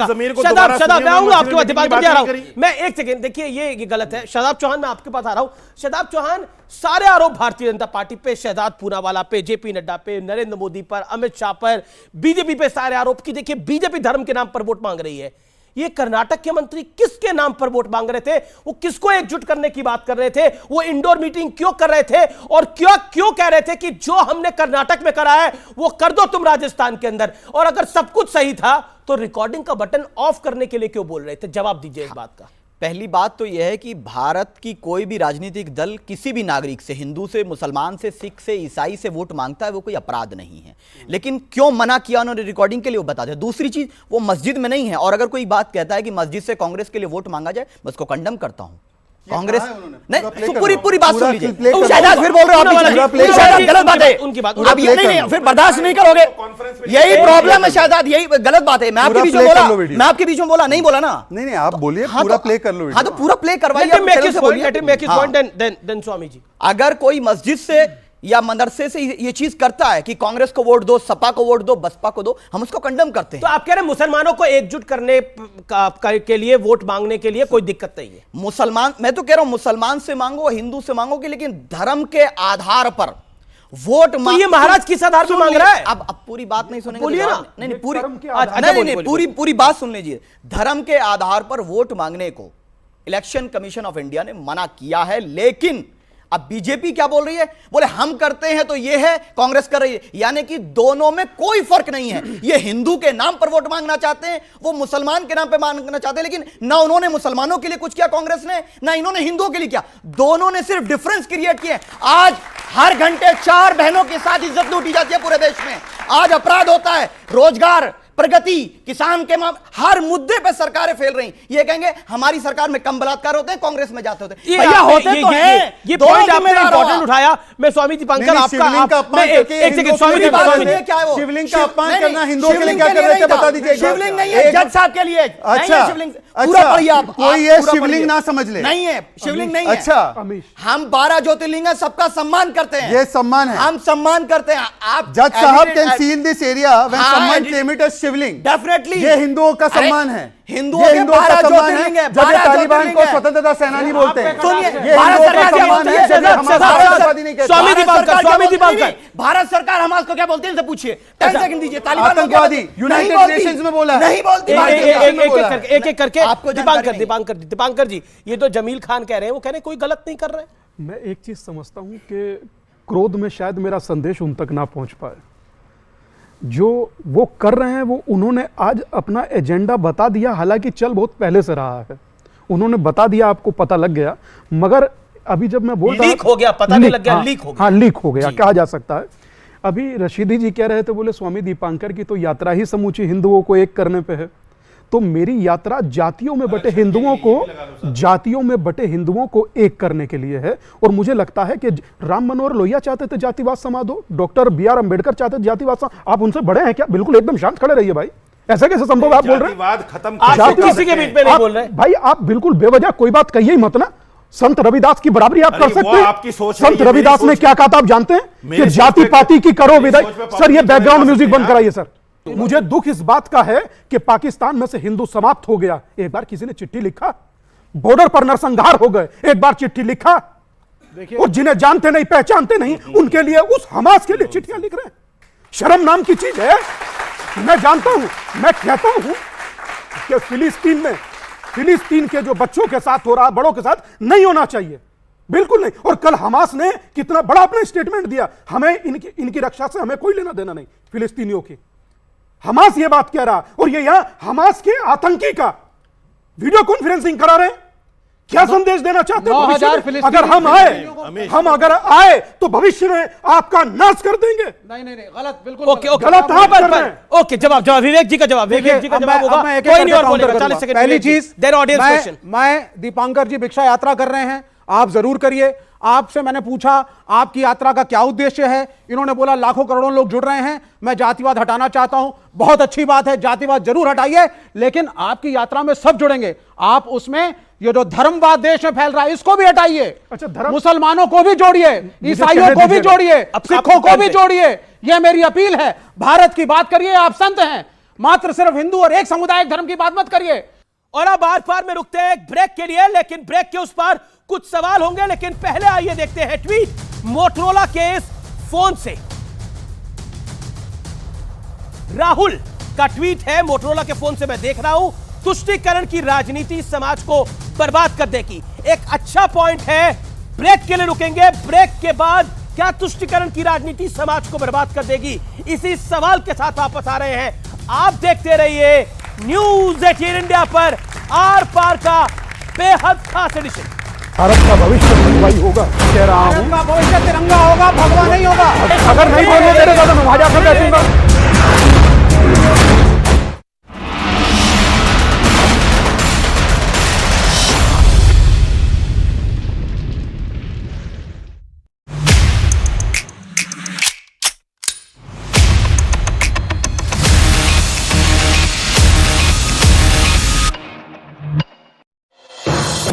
[SPEAKER 1] शदाब मैं आऊंगा आपके बाद बात जा रहा हूं मैं। एक सेकंड, देखिए ये गलत है। शदाब चौहान, मैं आपके पास आ रहा हूं। शदाब चौहान, सारे आरोप भारतीय जनता पार्टी पे, शहजाद पूनावाला पे, जेपी नड्डा पे, नरेंद्र मोदी पर, अमित शाह पर, बीजेपी पे सारे आरोप की देखिए बीजेपी धर्म के नाम पर वोट मांग रही है। ये कर्नाटक के मंत्री किसके नाम पर वोट मांग रहे थे? वो किसको एकजुट करने की बात कर रहे थे? वो इंडोर मीटिंग क्यों कर रहे थे? और क्यों कह रहे थे कि जो हमने कर्नाटक में करा है वो कर दो तुम राजस्थान के अंदर? और अगर सब कुछ सही था तो रिकॉर्डिंग का बटन ऑफ करने के लिए क्यों बोल रहे थे? जवाब दीजिए इस बात का।
[SPEAKER 12] पहली बात तो यह है कि भारत की कोई भी राजनीतिक दल किसी भी नागरिक से, हिंदू से, मुसलमान से, सिख से, ईसाई से वोट मांगता है, वो कोई अपराध नहीं है। लेकिन क्यों मना किया उन्होंने रिकॉर्डिंग के लिए, वो बता दें। दूसरी चीज, वो मस्जिद में नहीं है, और अगर कोई बात कहता है कि मस्जिद से कांग्रेस के लिए वोट मांगा जाए, मैं उसको कंडम करता हूं। कांग्रेस नहीं, तो पूरी बात सुन लीजिए। शहजाद फिर बोल रहे हो, शहजाद गलत बात है उनकी बात। अब ये नहीं, फिर बर्दाश्त नहीं करोगे, यही प्रॉब्लम है शहजाद, यही गलत बात है। मैं आपके बीच में बोला, नहीं बोला ना।
[SPEAKER 3] नहीं, आप बोलिए, पूरा प्ले कर लो।
[SPEAKER 12] हाँ, तो पूरा प्ले करवाइए।
[SPEAKER 1] स्वामी जी,
[SPEAKER 12] अगर कोई मस्जिद से या मदरसे से ये चीज करता है कि कांग्रेस को वोट दो, सपा को वोट दो, बसपा को दो, हम उसको कंडम करते हैं।
[SPEAKER 1] तो आप कह रहे हैं मुसलमानों को एकजुट करने के लिए, वोट मांगने के लिए कोई दिक्कत नहीं है?
[SPEAKER 12] मुसलमान, मैं तो कह रहा हूं मुसलमान से मांगो, हिंदू से मांगोगे, लेकिन धर्म के आधार पर वोट
[SPEAKER 1] तो ये महाराज किस आधार पर मांग रहा है?
[SPEAKER 12] अब पूरी बात नहीं सुनेंगे,
[SPEAKER 1] बोलिए ना।
[SPEAKER 12] नहीं, पूरी बात सुन लीजिए। धर्म के आधार पर वोट मांगने को इलेक्शन कमीशन ऑफ इंडिया ने मना किया है, लेकिन अब बीजेपी क्या बोल रही है? बोले हम करते हैं तो ये है, कांग्रेस कर रही है। यानी कि दोनों में कोई फर्क नहीं है। ये हिंदू के नाम पर वोट मांगना चाहते हैं, वो मुसलमान के नाम पे मांगना चाहते हैं, लेकिन ना उन्होंने मुसलमानों के लिए कुछ किया कांग्रेस ने, ना इन्होंने हिंदुओं के लिए किया। दोनों ने सिर्फ डिफरेंस क्रिएट किए। आज हर घंटे 4 बहनों के साथ इज्जत लूटी जाती है पूरे देश में। आज अपराध होता है, रोजगार, प्रगति, किसान के हर मुद्दे पे सरकारें फेल रही। ये कहेंगे हमारी सरकार में कम बलात्कार होते हैं, कांग्रेस में जाते होते हैं। भैया होते तो हैं।
[SPEAKER 1] ये पॉइंट आपने इंपॉर्टेंट उठाया। मैं स्वामी दीपांकर आपका
[SPEAKER 3] शिवलिंग का अपमान करना हिंदुओं के लिए क्या कर रहे थे, बता दीजिए।
[SPEAKER 12] शिवलिंग नहीं है, जज साहब के लिए।
[SPEAKER 3] अच्छा,
[SPEAKER 12] शिवलिंग पूरा पढ़िए आप।
[SPEAKER 3] कोई ये शिवलिंग ना समझ ले।
[SPEAKER 12] नहीं है, शिवलिंग नहीं है।
[SPEAKER 3] अच्छा,
[SPEAKER 12] हम 12 ज्योतिर्लिंग है, सबका सम्मान करते हैं।
[SPEAKER 3] ये सम्मान है,
[SPEAKER 12] हम सम्मान करते हैं। आप
[SPEAKER 3] जज साहब can see in this area when someone claim it as Shivling.
[SPEAKER 12] Definitely
[SPEAKER 3] ये हिंदुओं का सम्मान है,
[SPEAKER 12] हिंदुओं के 12 ज्योतिर्लिंग है।
[SPEAKER 3] जब ये तालिबान को स्वतंत्रता सेनानी बोलते हैं,
[SPEAKER 12] सुनिए,
[SPEAKER 3] ये भारत
[SPEAKER 12] सरकार, भारत सरकार हमास को क्या बोलते हैं, पूछिए। 10 सेकंड दीजिए। तालिबान
[SPEAKER 3] आतंकवादी यूनाइटेड नेशंस में बोला,
[SPEAKER 12] नहीं बोलती।
[SPEAKER 1] एक करके दीपांकर जी, ये तो जमील खान कह रहे हैं, वो कह रहे हैं कोई गलत नहीं कर रहे।
[SPEAKER 2] मैं एक चीज समझता हूं कि क्रोध में शायद मेरा संदेश उन तक ना पहुंच पाए। जो वो कर रहे हैं, वो उन्होंने आज अपना एजेंडा बता दिया, हालांकि चल बहुत पहले से रहा है, उन्होंने बता दिया, आपको पता लग गया। मगर अभी जब मैं बोल रहा,
[SPEAKER 1] लीक हो गया, पता नहीं लग गया, लीक हो गया।
[SPEAKER 2] हाँ, लीक हो गया, कहा जा सकता है। अभी रशीदी जी कह रहे थे, बोले स्वामी दीपांकर की तो यात्रा ही समूची हिंदुओं को एक करने पे है। तो मेरी यात्रा जातियों में बटे हिंदुओं को एक करने के लिए है। और मुझे लगता है कि राम मनोहर लोहिया चाहते थे जातिवाद समाप्त हो, डॉक्टर BR अम्बेडकर चाहते थे जातिवाद समाप्त। आप उनसे बड़े हैं क्या? बिल्कुल एकदम शांत खड़े रहिए भाई, ऐसा कैसे संभव आप बोल रहे हैं?
[SPEAKER 1] किसी के बीच में नहीं बोल रहे
[SPEAKER 2] भाई, आप बिल्कुल बेवजह कोई बात कहिए ही मत ना। संत रविदास की बराबरी आप कर सकते हैं?
[SPEAKER 10] आपकी सोच,
[SPEAKER 2] संत रविदास ने क्या कहा था आप जानते हैं? कि जाति पाति की करो विदाई। सर, ये बैकग्राउंड म्यूजिक बंद कराइए सर। मुझे दुख इस बात का है कि पाकिस्तान में से हिंदू समाप्त हो गया। एक बार किसी ने चिट्ठी लिखा, बॉर्डर पर नरसंहार हो गए, एक बार चिट्ठी लिखा। और जिन्हें जानते नहीं, पहचानते नहीं, उनके लिए, उस हमास के लिए चिट्ठियां लिख रहे हैं। शर्म नाम की चीज है। मैं जानता हूं, मैं कहता हूं कि फिलिस्तीन के जो बच्चों के साथ हो रहा, बड़ों के साथ नहीं होना चाहिए, बिल्कुल नहीं। और कल हमास ने कितना बड़ा अपना स्टेटमेंट दिया, हमें इनकी रक्षा से हमें कोई लेना देना नहीं, फिलिस्तीनियों की। हमास ये बात कह रहा, और ये यहां हमास के आतंकी का वीडियो कॉन्फ्रेंसिंग करा रहे हैं। क्या संदेश देना चाहते हैं? अगर हम आए तो भविष्य में आपका नाश कर देंगे।
[SPEAKER 13] नहीं, गलत, बिल्कुल
[SPEAKER 1] ओके, गलत आप कर रहे हैं। ओके, जवाब विवेक जी का जवाब होगा। कोई नहीं और बोलेगा, 40 सेकंड।
[SPEAKER 13] पहली चीज, मैं दीपांकर जी भिक्षा यात्रा कर रहे हैं, आप जरूर करिए। आपसे मैंने पूछा आपकी यात्रा का क्या उद्देश्य है, इन्होंने बोला लाखों करोड़ों लोग जुड़ रहे हैं, मैं जातिवाद हटाना चाहता हूं। बहुत अच्छी बात है, जातिवाद जरूर हटाइए, लेकिन आपकी यात्रा में सब जुड़ेंगे। आप उसमें ये जो धर्मवाद देश में फैल रहा है, इसको भी हटाइए। अच्छा, मुसलमानों को भी जोड़िए, ईसाइयों को भी जोड़िए, सिखों को भी जोड़िए। यह मेरी अपील है। भारत की बात करिए, आप संत हैं, मात्र सिर्फ हिंदू और एक समुदाय धर्म की बात मत करिए।
[SPEAKER 1] और अब आर पार में रुकते हैं एक ब्रेक के लिए, लेकिन ब्रेक के उस पार कुछ सवाल होंगे, लेकिन पहले आइए देखते हैं ट्वीट मोटरोला के इस फोन से। राहुल का ट्वीट है, मोटरोला के फोन से मैं देख रहा हूं। तुष्टीकरण की राजनीति समाज को बर्बाद कर देगी। एक अच्छा पॉइंट है, ब्रेक के लिए रुकेंगे, ब्रेक के बाद क्या तुष्टीकरण की राजनीति समाज को बर्बाद कर देगी, इसी सवाल के साथ वापस आ रहे हैं। आप देखते रहिए न्यूज़ 18 इंडिया पर आर पार का बेहद खास एडिशन।
[SPEAKER 2] भारत का भविष्य वही होगा, कह रहा हूं।
[SPEAKER 13] भारत का भविष्य तिरंगा होगा, भगवा नहीं होगा।
[SPEAKER 2] अगर नहीं बोलने दे रहे तो मैं वहां जाकर बैठूंगा।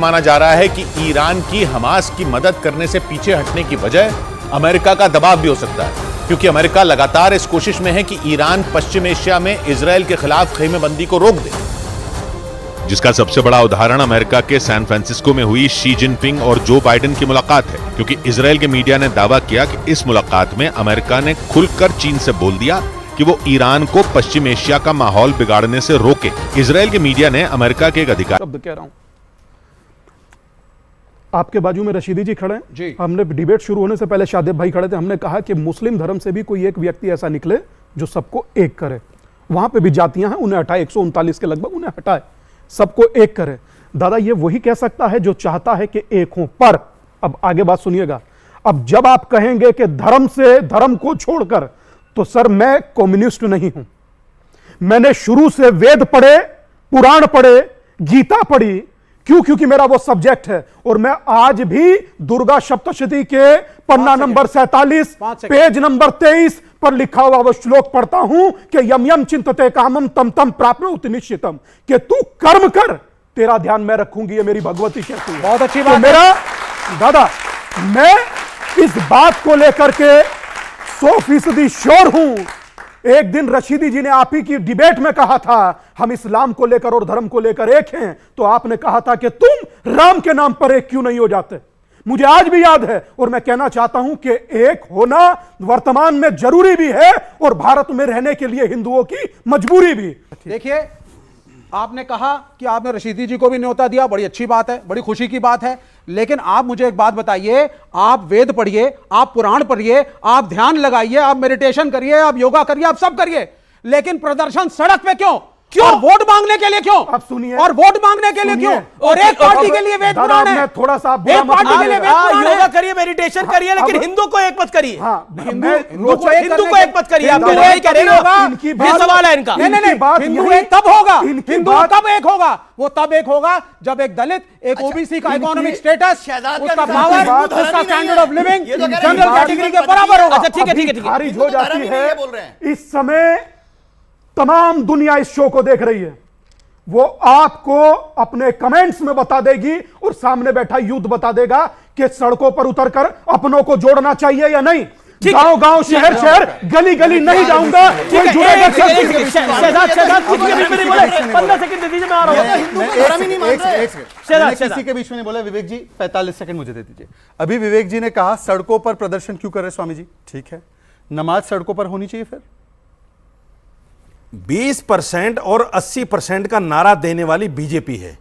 [SPEAKER 16] माना जा रहा है कि ईरान की हमास की मदद करने से पीछे हटने की वजह अमेरिका का दबाव भी हो सकता है, क्योंकि अमेरिका लगातार इस कोशिश में है कि ईरान पश्चिम एशिया में इजरायल के खिलाफ खेमेबंदी को रोक दे, जिसका सबसे बड़ा उदाहरण अमेरिका के सैन फ्रांसिस्को में हुई शी जिनपिंग और जो बाइडेन की मुलाकात है। क्योंकि इजरायल के मीडिया ने दावा किया कि इस मुलाकात में अमेरिका ने खुलकर चीन से बोल दिया कि वो ईरान को पश्चिम एशिया का माहौल बिगाड़ने से रोके। इजरायल के मीडिया ने अमेरिका के एक अधिकारी,
[SPEAKER 2] शब्द कह रहा हूं, आपके बाजू में रशीदी जी खड़े हैं
[SPEAKER 13] जी।
[SPEAKER 2] हमने डिबेट शुरू होने से पहले शादेब भाई खड़े थे, हमने कहा कि मुस्लिम धर्म से भी कोई एक व्यक्ति ऐसा निकले जो सबको एक करे। वहां पे भी जातियां हैं, उन्हें हटाए, 139 के लगभग, उन्हें हटाए, सबको एक करे। दादा ये वही कह सकता है जो चाहता है कि एक हो। पर अब आगे बात सुनिएगा, अब जब आप कहेंगे कि धर्म से धर्म को छोड़कर, तो सर मैं कम्युनिस्ट नहीं हूं। मैंने शुरू से वेद पढ़े, पुराण पढ़े, गीता पढ़ी। क्यों? क्योंकि मेरा वो सब्जेक्ट है। और मैं आज भी दुर्गा सप्तशती के पन्ना नंबर 47 पेज नंबर 23 पर लिखा हुआ वो श्लोक पढ़ता हूं कि यम यम चिंतते कामम तम तम प्राप्नोति निश्चितम, कि तू कर्म कर, तेरा ध्यान मैं रखूंगी। ये मेरी भगवती कहती है।
[SPEAKER 13] बहुत अच्छी बात
[SPEAKER 2] तो मेरा दादा, मैं इस बात को लेकर के 100% श्योर हूं। एक दिन रशीदी जी ने आप ही की डिबेट में कहा था हम इस्लाम को लेकर और धर्म को लेकर एक हैं, तो आपने कहा था कि तुम राम के नाम पर एक क्यों नहीं हो जाते। मुझे आज भी याद है। और मैं कहना चाहता हूं कि एक होना वर्तमान में जरूरी भी है और भारत में रहने के लिए हिंदुओं की मजबूरी भी।
[SPEAKER 13] देखिए, आपने कहा कि आपने रशीदी जी को भी न्योता दिया, बड़ी अच्छी बात है, बड़ी खुशी की बात है। लेकिन आप मुझे एक बात बताइए, आप वेद पढ़िए, आप पुराण पढ़िए, आप ध्यान लगाइए, आप मेडिटेशन करिए, आप योगा करिए, आप सब करिए, लेकिन प्रदर्शन सड़क पे क्यों? और वोट मांगने के लिए क्यों?
[SPEAKER 2] अब सुनिए,
[SPEAKER 13] और वोट मांगने के लिए क्यों? और एक पार्टी के लिए वेद पुराण है,
[SPEAKER 2] थोड़ा सा
[SPEAKER 13] एक पार्टी के लिए वेद पुराण है।
[SPEAKER 1] योगा करिए, मेडिटेशन करिए, लेकिन हिंदू को एक मत करिए।
[SPEAKER 13] हिंदू को
[SPEAKER 1] एक मत करिए। आप नहीं कह रहे ना, ये सवाल है इनका।
[SPEAKER 13] नहीं, हिंदू एक तब होगा, हिंदू कब एक होगा? वो तब एक होगा जब एक दलित, एक ओबीसी का इकोनॉमिक स्टेटस, उसका पावर, उसका standard of living general category के बराबर होगा।
[SPEAKER 1] अच्छा ठीक है, ठीक है, ठीक है।
[SPEAKER 2] खारिज हो जाती है। इस समय तमाम दुनिया इस शो को देख रही है। वो आपको अपने कमेंट्स में बता देगी और सामने बैठा यूथ बता देगा कि सड़कों पर उतरकर अपनों को जोड़ना चाहिए या नहीं। गांव गांव, शहर शहर, गली गली नहीं जाऊंगा। कोई जुड़ेगा।
[SPEAKER 1] शहजाद 15 सेकंड दे दीजिए, मैं आ रहा हूं।
[SPEAKER 3] किसी के बीच में नहीं बोला। विवेक जी 45 सेकंड मुझे दे दीजिए। अभी विवेक जी ने कहा सड़कों पर प्रदर्शन क्यों कर रहे स्वामी जी? ठीक है, नमाज सड़कों पर होनी चाहिए। फिर
[SPEAKER 14] 20% और 80% का नारा देने वाली बीजेपी है।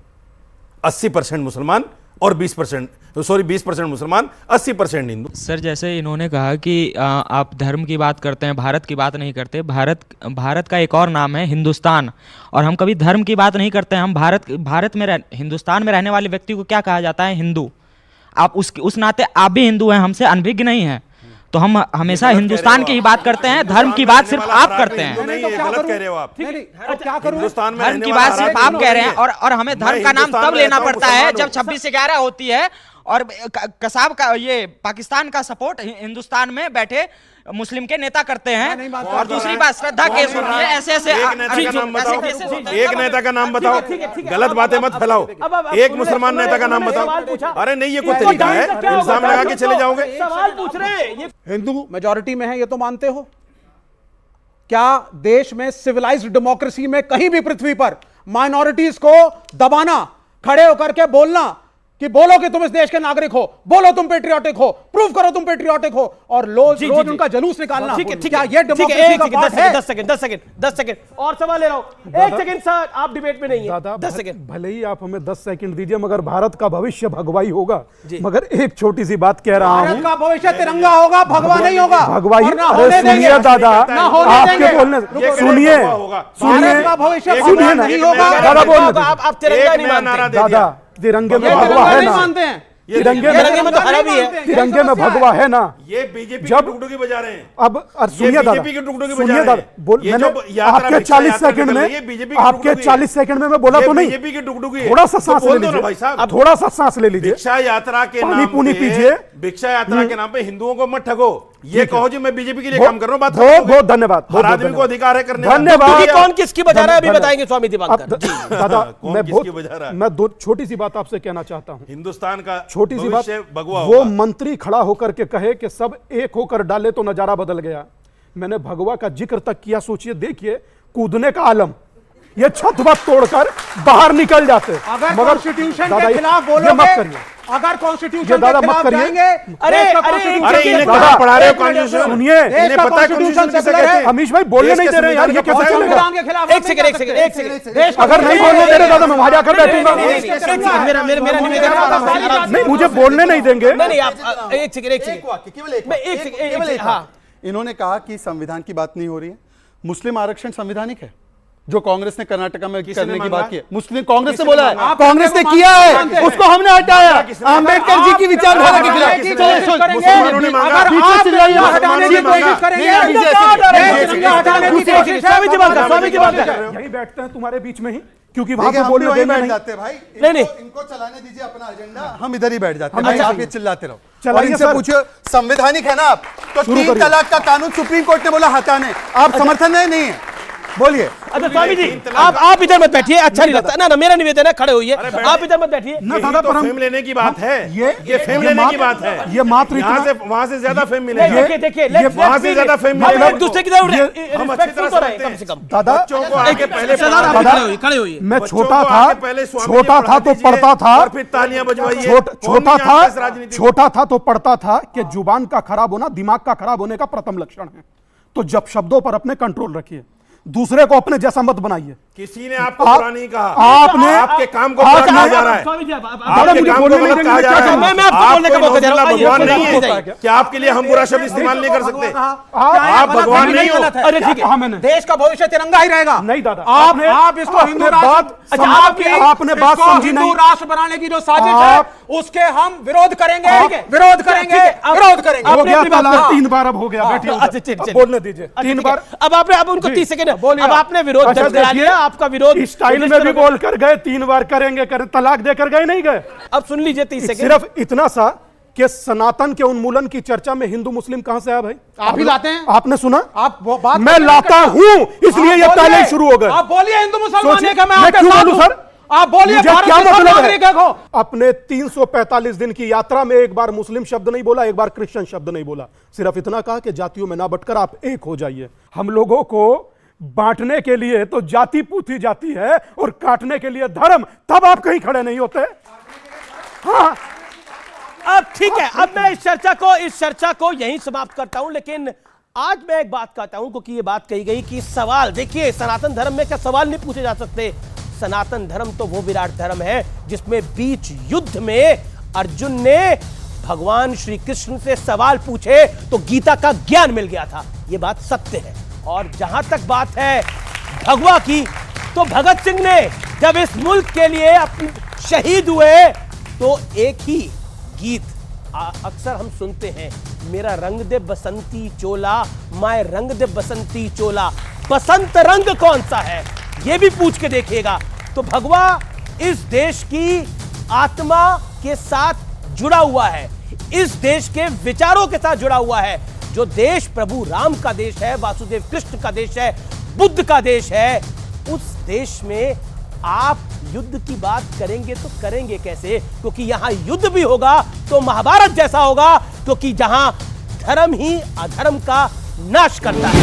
[SPEAKER 14] 80% मुसलमान और 20% मुसलमान, 80% हिंदू।
[SPEAKER 17] सर, जैसे इन्होंने कहा कि आप धर्म की बात करते हैं, भारत की बात नहीं करते। भारत का एक और नाम है हिंदुस्तान, और हम कभी धर्म की बात नहीं करते हैं। हम हिंदुस्तान में रहने वाले व्यक्ति को क्या कहा जाता है? हिंदू। आप उस नाते आप भी हिंदू हैं, हमसे अनभिज्ञ नहीं है। तो हम हमेशा हिंदुस्तान की ही बात करते हैं, धर्म की बात सिर्फ आप करते हैं।
[SPEAKER 14] गलत कह रहे हो आप।
[SPEAKER 13] क्या करूं?
[SPEAKER 14] हिंदुस्तान में
[SPEAKER 17] धर्म की बात सिर्फ आप कह रहे हैं, और हमें धर्म का नाम तब लेना पड़ता है जब 26/11 होती है और कसाब का ये पाकिस्तान का सपोर्ट हिंदुस्तान में बैठे मुस्लिम के नेता करते हैं। और दूसरी बात, श्रद्धा केस होती है। ऐसे
[SPEAKER 14] एक नेता का नाम बताओ। गलत बातें मत फैलाओ। एक मुसलमान नेता का नाम बताओ। अरे नहीं, ये कोई तरीका है? इल्जाम लगा के चले जाओगे।
[SPEAKER 1] सवाल पूछ रहे हैं।
[SPEAKER 13] हिंदू मेजॉरिटी में है, ये तो मानते हो। क्या देश में सिविलाइज्ड डेमोक्रेसी में कहीं भी पृथ्वी पर माइनॉरिटीज को दबाना, खड़े होकर के बोलना, कि बोलो कि तुम इस देश के नागरिक हो, बोलो तुम पेट्रियाटिक हो, प्रूव करो तुम पेट्रियाटिक हो, और रोज उनका जलूस निकालना। क्या ये डेमोक्रेसी का बात है?
[SPEAKER 1] 10 सेकंड और सवाल ले रहा हूं। 1 सेकंड सर, आप डिबेट में नहीं है। 10 सेकंड
[SPEAKER 2] भले ही आप हमें 10 सेकंड दीजिए, मगर भारत का भविष्य भगवाई होगा। मगर एक छोटी सी बात कह रहा हूं,
[SPEAKER 13] भारत का भविष्य तिरंगा होगा, भगवा नहीं होगा।
[SPEAKER 2] भगवाई,
[SPEAKER 13] अरे
[SPEAKER 2] सुनिए दादा, आपके बोलने सुनिए,
[SPEAKER 13] भारत का भविष्य
[SPEAKER 2] सुनिए
[SPEAKER 13] नहीं होगा।
[SPEAKER 2] दादा बोलने,
[SPEAKER 1] आप तिरंगा नहीं मानते।
[SPEAKER 2] दादा तिरंगे में भगवा है ना,
[SPEAKER 13] मानते हैं,
[SPEAKER 2] तिरंगे में तो हरा भी है, तिरंगे में भगवा है ना।
[SPEAKER 9] ये बीजेपी की टुकटुकी बजा रहे हैं।
[SPEAKER 2] अब सुनिए दादा, सुनिए दादा, मैंने आपके 40 सेकंड में, आपके 40 सेकंड में मैं बोला तो नहीं,
[SPEAKER 9] बीजेपी की टुकटुकी।
[SPEAKER 2] थोड़ा सा सांस ले लीजिए, थोड़ा सा सांस ले लीजिए।
[SPEAKER 9] भिक्षा यात्रा के नाम
[SPEAKER 2] पानी पीजिए,
[SPEAKER 9] भिक्षा यात्रा के नाम पे हिंदुओं को मत ठगो। ये कहो जी मैं बीजेपी के लिए काम कर रहा हूँ। बात
[SPEAKER 2] बहुत धन्यवाद।
[SPEAKER 9] हर आदमी को अधिकार है करने का।
[SPEAKER 2] धन्यवाद।
[SPEAKER 1] कौन किसकी बजा रहा है अभी बताएंगे स्वामी दिवाकर।
[SPEAKER 2] दादा मैं दो छोटी सी बात आपसे कहना चाहता हूँ।
[SPEAKER 9] हिंदुस्तान का
[SPEAKER 2] छोटी सी बात,
[SPEAKER 9] भगवा
[SPEAKER 2] वो मंत्री खड़ा होकर के कहे कि सब एक होकर डाले तो नजारा बदल गया। मैंने भगवा का जिक्र तक किया, सोचिए, देखिए कूदने का आलम, ये छत वत तोड़कर बाहर निकल जाते।
[SPEAKER 13] अगर
[SPEAKER 2] मगर
[SPEAKER 13] कॉन्स्टिट्यूशन के खिलाफ बोलोगे,
[SPEAKER 2] मत करिए,
[SPEAKER 13] अगर कॉन्स्टिट्यूशन
[SPEAKER 2] ये दादा
[SPEAKER 13] के
[SPEAKER 2] मत
[SPEAKER 13] खिलाफ
[SPEAKER 2] करिए।
[SPEAKER 13] जाएंगे,
[SPEAKER 1] अरे
[SPEAKER 9] इन्हें कहाँ पढ़ा रहे हो कॉन्स्टिट्यूशन?
[SPEAKER 2] सुनिए,
[SPEAKER 9] इन्हें पता है कॉन्स्टिट्यूशन किसे कहते हैं?
[SPEAKER 2] अमीश भाई बोलने नहीं दे रहे यार, ये कैसे चलेगा?
[SPEAKER 1] एक सेकंड
[SPEAKER 2] अगर नहीं बोलने दे रहे दादा, मैं वहां जाकर बैठूंगा।
[SPEAKER 1] मेरा निवेदन
[SPEAKER 2] नहीं, मुझे बोलने नहीं देंगे।
[SPEAKER 1] नहीं आप एक सेकंड। हाँ,
[SPEAKER 3] इन्होंने कहा कि संविधान की बात नहीं हो रही है। मुस्लिम आरक्षण संवैधानिक है, जो कांग्रेस ने कर्नाटका में करने की बात की है। मुस्लिम कांग्रेस ने बोला है, कांग्रेस ने किया है, उसको हमने हटाया। अंबेडकर जी की विचारधारा के खिलाफ यही बैठते हैं तुम्हारे बीच में ही, क्योंकि वहां पे बोलने वही बैठ जाते हैं भाई। नहीं, इनको चलाने दीजिए अपना एजेंडा, हम इधर ही बैठ जाते हैं। आप ये चिल्लाते रहो और इनसे पूछो संवैधानिक है ना आप, तो 3 तलाक का कानून सुप्रीम कोर्ट ने बोला हटाने, आप समर्थन नहीं है, बोलिए।
[SPEAKER 1] अच्छा स्वामी जी, आप इधर मत बैठिए, अच्छा नहीं लगता ना। मेरा निवेदन है, खड़े होइए, आप इधर मत बैठिए।
[SPEAKER 9] दादा तो फेम लेने की बात है, ये फेम लेने की बात है।
[SPEAKER 2] ये मात्र
[SPEAKER 9] वहां से ज्यादा फेम मिलेगा।
[SPEAKER 1] देखिए
[SPEAKER 9] वहां से ज्यादा फेम मिलेगा।
[SPEAKER 1] एक दूसरे की तरफ
[SPEAKER 9] हम अच्छी तरह से
[SPEAKER 1] कम से कम।
[SPEAKER 2] दादा
[SPEAKER 9] बच्चों को आगे पहले
[SPEAKER 1] खड़े होइए।
[SPEAKER 2] मैं छोटा था तो पढ़ता था,
[SPEAKER 9] और फिर तालियां बजवाइए।
[SPEAKER 2] छोटा था तो पढ़ता था कि जुबान का खराब होना दिमाग का खराब होने का प्रथम लक्षण है। तो जब शब्दों पर अपने कंट्रोल रखिए, दूसरे को अपने जैसा मत बनाइए।
[SPEAKER 9] किसी ने आपको बुरा नहीं कहा,
[SPEAKER 2] आपने
[SPEAKER 9] आपके काम को बुरा कहा जा रहा है, आपके काम को गलत कहा जा रहा है।
[SPEAKER 1] मैं आपको बोलने का मौका दे रहा हूं।
[SPEAKER 9] भगवान नहीं है क्या? आपके लिए हम बुरा शब्द इस्तेमाल नहीं कर सकते? आप भगवान नहीं हो।
[SPEAKER 13] अरे ठीक है, देश का भविष्य तिरंगा ही रहेगा।
[SPEAKER 2] नहीं दादा,
[SPEAKER 13] आप इसको हिंदू राष्ट्र,
[SPEAKER 2] आपने बात समझी नहीं।
[SPEAKER 13] हिंदू राष्ट्र बनाने की जो साजिश है, उसके हम विरोध करेंगे, विरोध करेंगे, विरोध करेंगे।
[SPEAKER 2] हो गया तलाक 3 बार, अब हो गया, बैठिए, बोलने दीजिए। 3 बार,
[SPEAKER 1] अब आप उनको 30 सेकंड बोलिए। अब आपने विरोध दर्ज करा लिया, आपका विरोध
[SPEAKER 2] स्टाइल में भी बोल कर गए, 3 बार करेंगे, तलाक देकर गए, नहीं गए।
[SPEAKER 1] अब सुन लीजिए 30 सेकंड।
[SPEAKER 2] सिर्फ इतना सा कि सनातन के उन्मूलन की चर्चा में हिंदू मुस्लिम कहां से आया भाई?
[SPEAKER 13] आप ही लाते हैं।
[SPEAKER 2] आपने सुना?
[SPEAKER 13] आप वो बात
[SPEAKER 2] मैं लाता हूं, इसलिए ये पहले शुरू हो गए।
[SPEAKER 13] आप बोलिए हिंदू मुसलमान है, मैं
[SPEAKER 2] आपके साथ हूं सर।
[SPEAKER 13] आप बोलिए
[SPEAKER 2] क्या मतलब है? अपने 345 दिन की यात्रा में एक बार मुस्लिम शब्द नहीं बोला, एक बार क्रिश्चियन शब्द नहीं बोला, सिर्फ इतना कहा कि जातियों में ना बटकर आप एक हो जाइए। हम लोगों को बांटने के लिए तो जाति पूछी जाती है और काटने के लिए धर्म, तब आप कहीं खड़े नहीं होते। हाँ,
[SPEAKER 1] अब ठीक है, अब मैं इस चर्चा को यहीं समाप्त करता हूं। लेकिन आज मैं एक बात कहता हूं, क्योंकि ये बात कही गई कि सवाल, देखिए सनातन धर्म में क्या सवाल नहीं पूछे जा सकते? सनातन धर्म तो वो विराट धर्म है जिसमें बीच युद्ध में अर्जुन ने भगवान श्री कृष्ण से सवाल पूछे तो गीता का ज्ञान मिल गया था। ये बात सत्य है। और जहां तक बात है भगवा की, तो भगत सिंह ने जब इस मुल्क के लिए शहीद हुए तो एक ही गीत अक्सर हम सुनते हैं, मेरा रंग दे बसंती चोला, माए रंग दे बसंती चोला। बसंत रंग कौन सा है ये भी पूछ के देखिएगा। तो भगवा इस देश की आत्मा के साथ जुड़ा हुआ है, इस देश के विचारों के साथ जुड़ा हुआ है। जो देश प्रभु राम का देश है, वासुदेव कृष्ण का देश है, बुद्ध का देश है, उस देश में आप युद्ध की बात करेंगे तो करेंगे कैसे? क्योंकि यहां युद्ध भी होगा तो महाभारत जैसा होगा, क्योंकि जहां धर्म ही अधर्म का नाश करता है।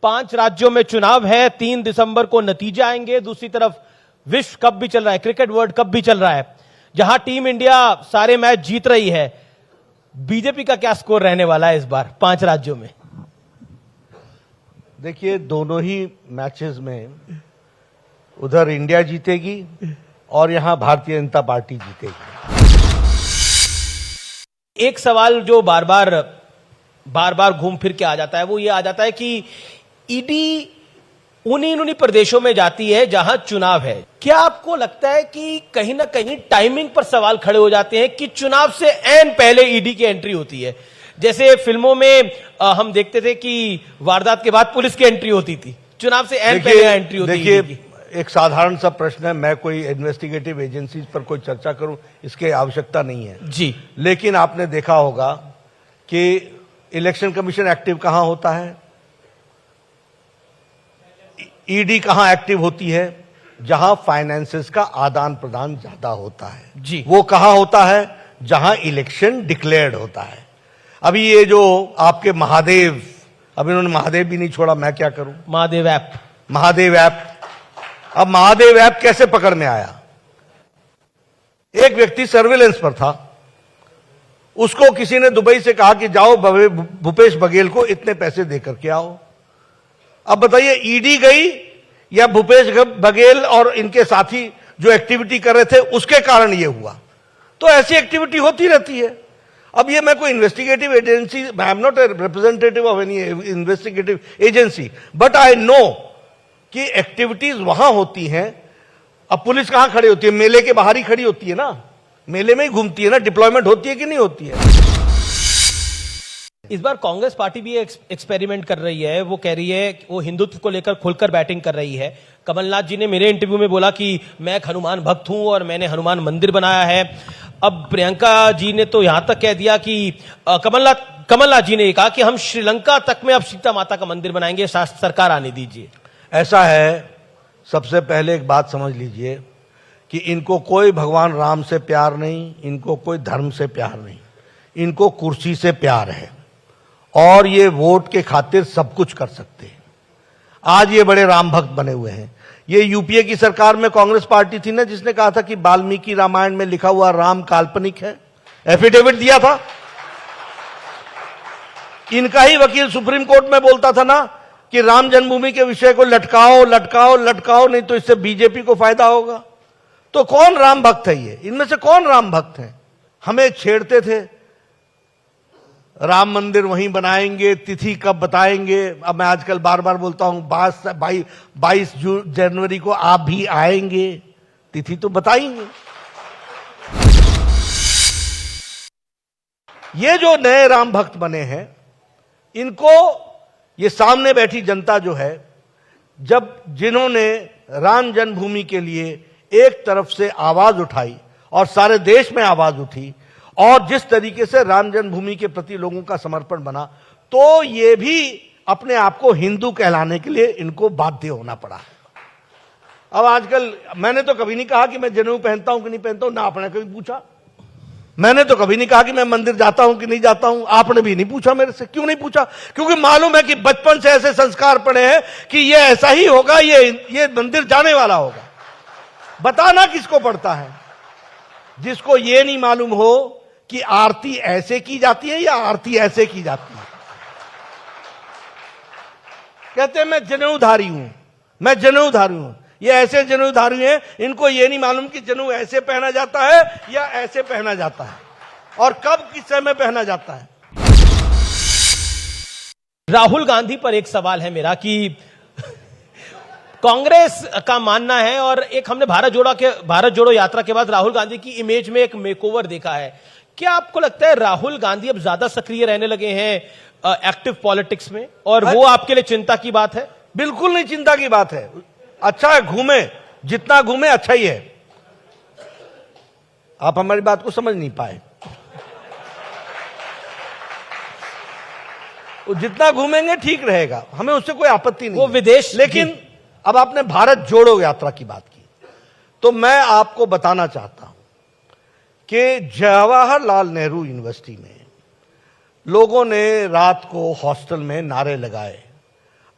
[SPEAKER 1] 5 राज्यों में चुनाव है, 3 दिसंबर को नतीजे आएंगे। दूसरी तरफ विश्व कप भी चल रहा है, क्रिकेट वर्ल्ड कप भी चल रहा है, जहां टीम इंडिया सारे मैच जीत रही है। बीजेपी का क्या स्कोर रहने वाला है इस बार 5 राज्यों में?
[SPEAKER 9] देखिए, दोनों ही मैचेस में उधर इंडिया जीतेगी और यहां भारतीय जनता पार्टी जीतेगी।
[SPEAKER 1] एक सवाल जो बार बार घूम फिर के आ जाता है वो ये आ जाता है कि ईडी उन्हीं प्रदेशों में जाती है जहां चुनाव है। क्या आपको लगता है कि कहीं ना कहीं टाइमिंग पर सवाल खड़े हो जाते हैं कि चुनाव से ऐन पहले ईडी की एंट्री होती है? जैसे फिल्मों में हम देखते थे कि वारदात के बाद पुलिस की एंट्री होती थी, चुनाव से ऐन पहले एंट्री होती है।
[SPEAKER 9] देखिए, एक साधारण सा प्रश्न है, मैं कोई इन्वेस्टिगेटिव एजेंसीज पर कोई चर्चा करूं इसकी आवश्यकता नहीं है
[SPEAKER 1] जी।
[SPEAKER 9] लेकिन आपने देखा होगा कि इलेक्शन कमीशन एक्टिव कहां होता है, ईडी कहां एक्टिव होती है? जहां फाइनेंसेस का आदान प्रदान ज्यादा होता है
[SPEAKER 1] जी।
[SPEAKER 9] वो कहां होता है? जहां इलेक्शन डिक्लेयर्ड होता है। अभी ये जो आपके महादेव, अब इन्होंने महादेव भी नहीं छोड़ा, मैं क्या करूं?
[SPEAKER 1] महादेव
[SPEAKER 9] ऐप। अब महादेव ऐप कैसे पकड़ में आया? एक व्यक्ति सर्विलेंस पर था, उसको किसी ने दुबई से कहा कि जाओ भूपेश बघेल को इतने पैसे देकर के आओ। अब बताइए, ईडी गई या भूपेश बघेल और इनके साथी जो एक्टिविटी कर रहे थे उसके कारण यह हुआ? तो ऐसी एक्टिविटी होती रहती है। अब ये मैं कोई investigative agency, I am not a representative of any investigative agency, but I know कि एक्टिविटीज वहां होती हैं। अब पुलिस कहां खड़ी होती है? मेले के बाहर ही खड़ी होती है ना, मेले में ही घूमती है ना। डिप्लॉयमेंट होती है कि नहीं होती है?
[SPEAKER 1] इस बार कांग्रेस पार्टी भी एक्सपेरिमेंट कर रही है। वो कह रही है कि वो हिंदुत्व को लेकर खुलकर बैटिंग कर रही है। कमलनाथ जी ने मेरे इंटरव्यू में बोला कि मैं एक हनुमान भक्त हूं और मैंने हनुमान मंदिर बनाया है। अब प्रियंका जी ने तो यहां तक कह दिया कि कमलनाथ जी ने कहा कि हम श्रीलंका तक में अब सीता माता का मंदिर बनाएंगे, सरकार आने दीजिए।
[SPEAKER 9] ऐसा है, सबसे पहले एक बात समझ लीजिए कि इनको कोई भगवान राम से प्यार नहीं, इनको कोई धर्म से प्यार नहीं, इनको कुर्सी से प्यार है और ये वोट के खातिर सब कुछ कर सकते हैं। आज ये बड़े राम भक्त बने हुए हैं। ये यूपीए की सरकार में कांग्रेस पार्टी थी ना जिसने कहा था कि वाल्मीकि रामायण में लिखा हुआ राम काल्पनिक है, एफिडेविट दिया था। इनका ही वकील सुप्रीम कोर्ट में बोलता था ना कि राम जन्मभूमि के विषय को लटकाओ लटकाओ लटकाओ, नहीं तो इससे बीजेपी को फायदा होगा। तो कौन राम भक्त है? ये इनमें से कौन राम भक्त है? हमें छेड़ते थे, राम मंदिर वहीं बनाएंगे, तिथि कब बताएंगे। अब मैं आजकल बार बार बोलता हूं 22 जनवरी को आप भी आएंगे, तिथि तो बताएंगे। ये जो नए राम भक्त बने हैं, इनको ये सामने बैठी जनता जो है, जब जिन्होंने राम जन्मभूमि के लिए एक तरफ से आवाज उठाई और सारे देश में आवाज उठी और जिस तरीके से राम जन्मभूमि के प्रति लोगों का समर्पण बना, तो ये भी अपने आप को हिंदू कहलाने के लिए इनको बाध्य होना पड़ा। अब आजकल मैंने तो कभी नहीं कहा कि मैं जनेऊ पहनता हूं कि नहीं पहनता हूं, ना आपने कभी पूछा। मैंने तो कभी नहीं कहा कि मैं मंदिर जाता हूं कि नहीं जाता हूं, आपने भी नहीं पूछा मेरे से। क्यों नहीं पूछा? क्योंकि मालूम है कि बचपन से ऐसे संस्कार पड़े हैं कि ये ऐसा ही होगा, ये मंदिर जाने वाला होगा। बताना किसको पड़ता है? जिसको ये नहीं मालूम हो कि आरती ऐसे की जाती है या आरती ऐसे की जाती है। कहते हैं मैं जनेऊधारी हूं, मैं जनेऊधारी हूं। ये ऐसे जनेऊधारी हैं, इनको ये नहीं मालूम कि जनेऊ ऐसे पहना जाता है या ऐसे पहना जाता है और कब किस समय पहना जाता है।
[SPEAKER 1] राहुल गांधी पर एक सवाल है मेरा कि कांग्रेस का मानना है, और एक हमने भारत जोड़ो यात्रा के बाद राहुल गांधी की इमेज में एक मेकओवर देखा है। क्या आपको लगता है राहुल गांधी अब ज्यादा सक्रिय रहने लगे हैं एक्टिव पॉलिटिक्स में, और वो आपके लिए चिंता की बात है?
[SPEAKER 9] बिल्कुल नहीं चिंता की बात है। अच्छा है, घूमे, जितना घूमे अच्छा ही है। आप हमारी बात को समझ नहीं पाए। जितना घूमेंगे ठीक रहेगा, हमें उससे कोई आपत्ति नहीं।
[SPEAKER 1] वो विदेश,
[SPEAKER 9] लेकिन अब आपने भारत जोड़ो यात्रा की बात की, तो मैं आपको बताना चाहता हूं कि जवाहरलाल नेहरू यूनिवर्सिटी में लोगों ने रात को हॉस्टल में नारे लगाए,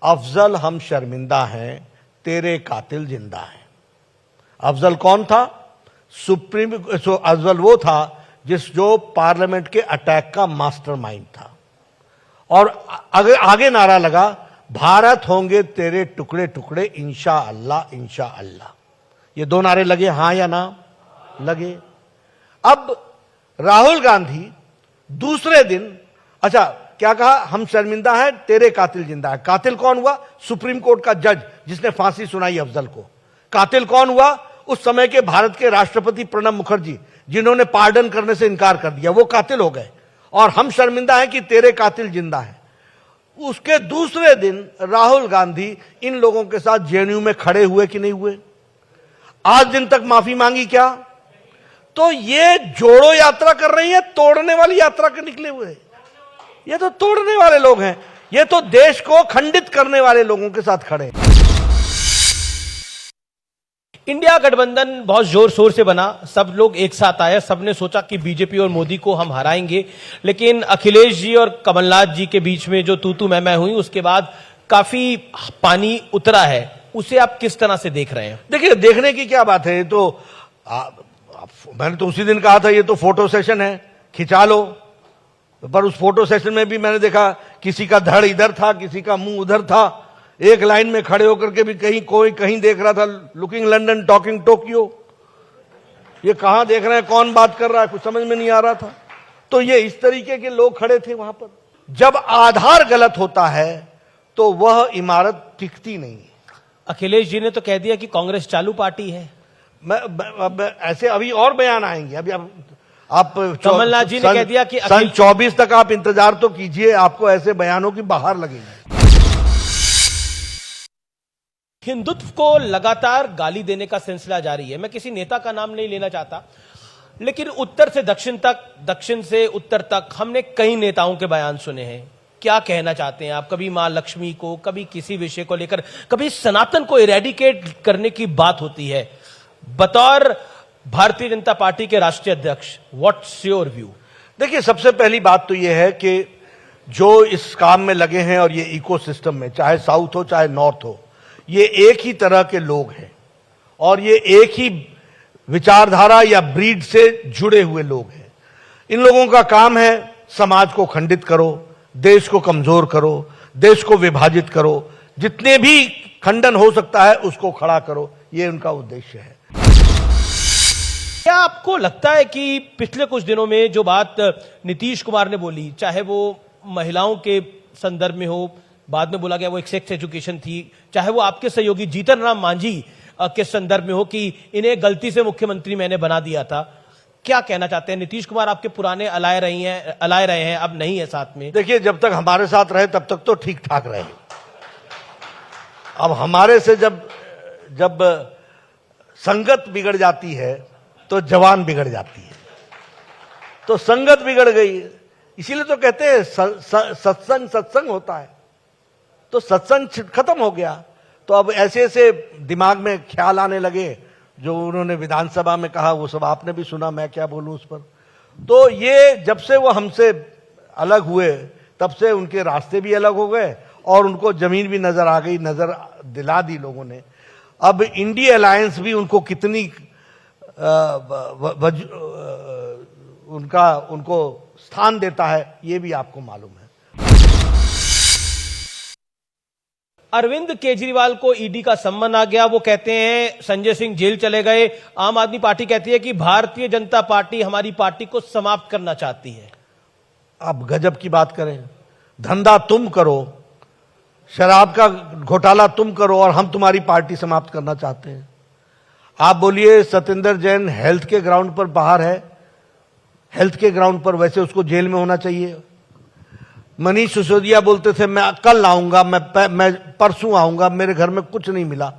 [SPEAKER 9] अफजल हम शर्मिंदा हैं, तेरे कातिल जिंदा हैं। अफजल कौन था? अफजल वो था जो पार्लियामेंट के अटैक का मास्टरमाइंड था। और आगे नारा लगा, भारत होंगे तेरे टुकड़े टुकड़े इंशा अल्लाह इंशा अल्लाह। ये दो नारे लगे, हां या ना? लगे। अब राहुल गांधी दूसरे दिन, अच्छा क्या कहा? हम शर्मिंदा हैं, तेरे कातिल जिंदा है। कातिल कौन हुआ? सुप्रीम कोर्ट का जज जिसने फांसी सुनाई अफजल को। कातिल कौन हुआ? उस समय के भारत के राष्ट्रपति प्रणब मुखर्जी, जिन्होंने पार्डन करने से इनकार कर दिया, वो कातिल हो गए। और हम शर्मिंदा हैं कि तेरे कातिल जिंदा है। उसके दूसरे दिन राहुल गांधी इन लोगों के साथ जेएनयू में खड़े हुए कि नहीं हुए? आज दिन तक माफी मांगी क्या? तो ये जोड़ो यात्रा कर रही है, तोड़ने वाली यात्रा के निकले हुए। ये तो तोड़ने वाले लोग हैं, ये तो देश को खंडित करने वाले लोगों के साथ खड़े हैं।
[SPEAKER 1] इंडिया गठबंधन बहुत जोर शोर से बना, सब लोग एक साथ आए, सबने सोचा कि बीजेपी और मोदी को हम हराएंगे। लेकिन अखिलेश जी और कमलनाथ जी के बीच में जो तू मैं हुई, उसके बाद काफी पानी उतरा है। उसे आप किस तरह से देख रहे हैं?
[SPEAKER 9] देखिए, देखने की क्या बात है, ये तो मैंने तो उसी दिन कहा था ये तो फोटो सेशन है, खिंचा लो। पर उस फोटो सेशन में भी मैंने देखा किसी का धड़ इधर था, किसी का मुंह उधर था। एक लाइन में खड़े होकर के भी कहीं कोई कहीं देख रहा था, लुकिंग लंदन टॉकिंग टोक्यो। ये कहां देख रहे हैं, कौन बात कर रहा है, कुछ समझ में नहीं आ रहा था। तो ये इस तरीके के लोग खड़े थे वहां पर। जब आधार गलत होता है तो वह इमारत टिकती नहीं।
[SPEAKER 1] अखिलेश जी ने तो कह दिया कि कांग्रेस चालू पार्टी है।
[SPEAKER 9] मैं ऐसे अभी और बयान आएंगे। अभी आप
[SPEAKER 1] कमलनाथ जी ने कह दिया कि
[SPEAKER 9] सन 24 तक आप इंतजार तो कीजिए, आपको ऐसे बयानों की बाहर लगेगी।
[SPEAKER 1] हिंदुत्व को लगातार गाली देने का सिलसिला जारी है। मैं किसी नेता का नाम नहीं लेना चाहता, लेकिन उत्तर से दक्षिण तक, दक्षिण से उत्तर तक हमने कई नेताओं के बयान सुने हैं। क्या कहना चाहते हैं आप? कभी मां लक्ष्मी को, कभी किसी विषय को लेकर, कभी सनातन को इरेडिकेट करने की बात होती है। बतौर भारतीय जनता पार्टी के राष्ट्रीय अध्यक्ष, व्हाट्स योर व्यू?
[SPEAKER 9] देखिए, सबसे पहली बात तो यह है कि जो इस काम में लगे हैं और ये इकोसिस्टम में, चाहे साउथ हो चाहे नॉर्थ हो, ये एक ही तरह के लोग हैं और ये एक ही विचारधारा या ब्रीड से जुड़े हुए लोग हैं। इन लोगों का काम है समाज को खंडित करो, देश को कमजोर करो, देश को विभाजित करो, जितने भी खंडन हो सकता है उसको खड़ा करो। ये उनका उद्देश्य है।
[SPEAKER 1] क्या आपको लगता है कि पिछले कुछ दिनों में जो बात नीतीश कुमार ने बोली, चाहे वो महिलाओं के संदर्भ में हो, बाद में बोला गया वो एक सेक्स एजुकेशन थी, चाहे वो आपके सहयोगी जीतन राम मांझी के संदर्भ में हो कि इन्हें गलती से मुख्यमंत्री मैंने बना दिया था, क्या कहना चाहते हैं? नीतीश कुमार आपके पुराने अलाए रहे हैं, अब नहीं है साथ में।
[SPEAKER 9] देखिए, जब तक हमारे साथ रहे तब तक तो ठीक ठाक रहे। अब हमारे से जब संगत बिगड़ जाती है तो जवान बिगड़ जाती है। तो संगत बिगड़ गई, इसीलिए तो कहते हैं सत्संग होता है। तो सत्संग खत्म हो गया। तो अब ऐसे ऐसे दिमाग में ख्याल आने लगे, जो उन्होंने विधानसभा में कहा वो सब आपने भी सुना, मैं क्या बोलूं उस पर। तो ये जब से वो हमसे अलग हुए तब से उनके रास्ते भी अलग हो गए और उनको जमीन भी नजर आ गई, नजर दिला दी लोगों ने। अब इंडिया अलायंस भी उनको कितनी उनको स्थान देता है ये भी आपको मालूम है।
[SPEAKER 1] अरविंद केजरीवाल को ईडी का सम्मन आ गया। वो कहते हैं संजय सिंह जेल चले गए। आम आदमी पार्टी कहती है कि भारतीय जनता पार्टी हमारी पार्टी को समाप्त करना चाहती है।
[SPEAKER 9] आप गजब की बात करें, धंधा तुम करो, शराब का घोटाला तुम करो और हम तुम्हारी पार्टी समाप्त करना चाहते हैं। आप बोलिए सत्येंद्र जैन हेल्थ के ग्राउंड पर बाहर है, हेल्थ के ग्राउंड पर, वैसे उसको जेल में होना चाहिए। मनीष सिसोदिया बोलते थे मैं कल आऊंगा, मैं परसों आऊंगा, मेरे घर में कुछ नहीं मिला,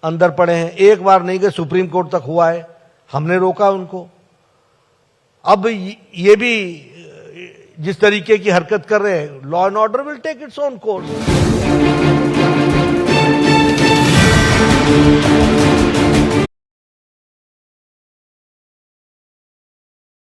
[SPEAKER 9] अंदर पड़े हैं। एक बार नहीं गए, सुप्रीम कोर्ट तक हुआ है, हमने रोका उनको। अब ये भी जिस तरीके की हरकत कर रहे हैं, law and order will take its own course.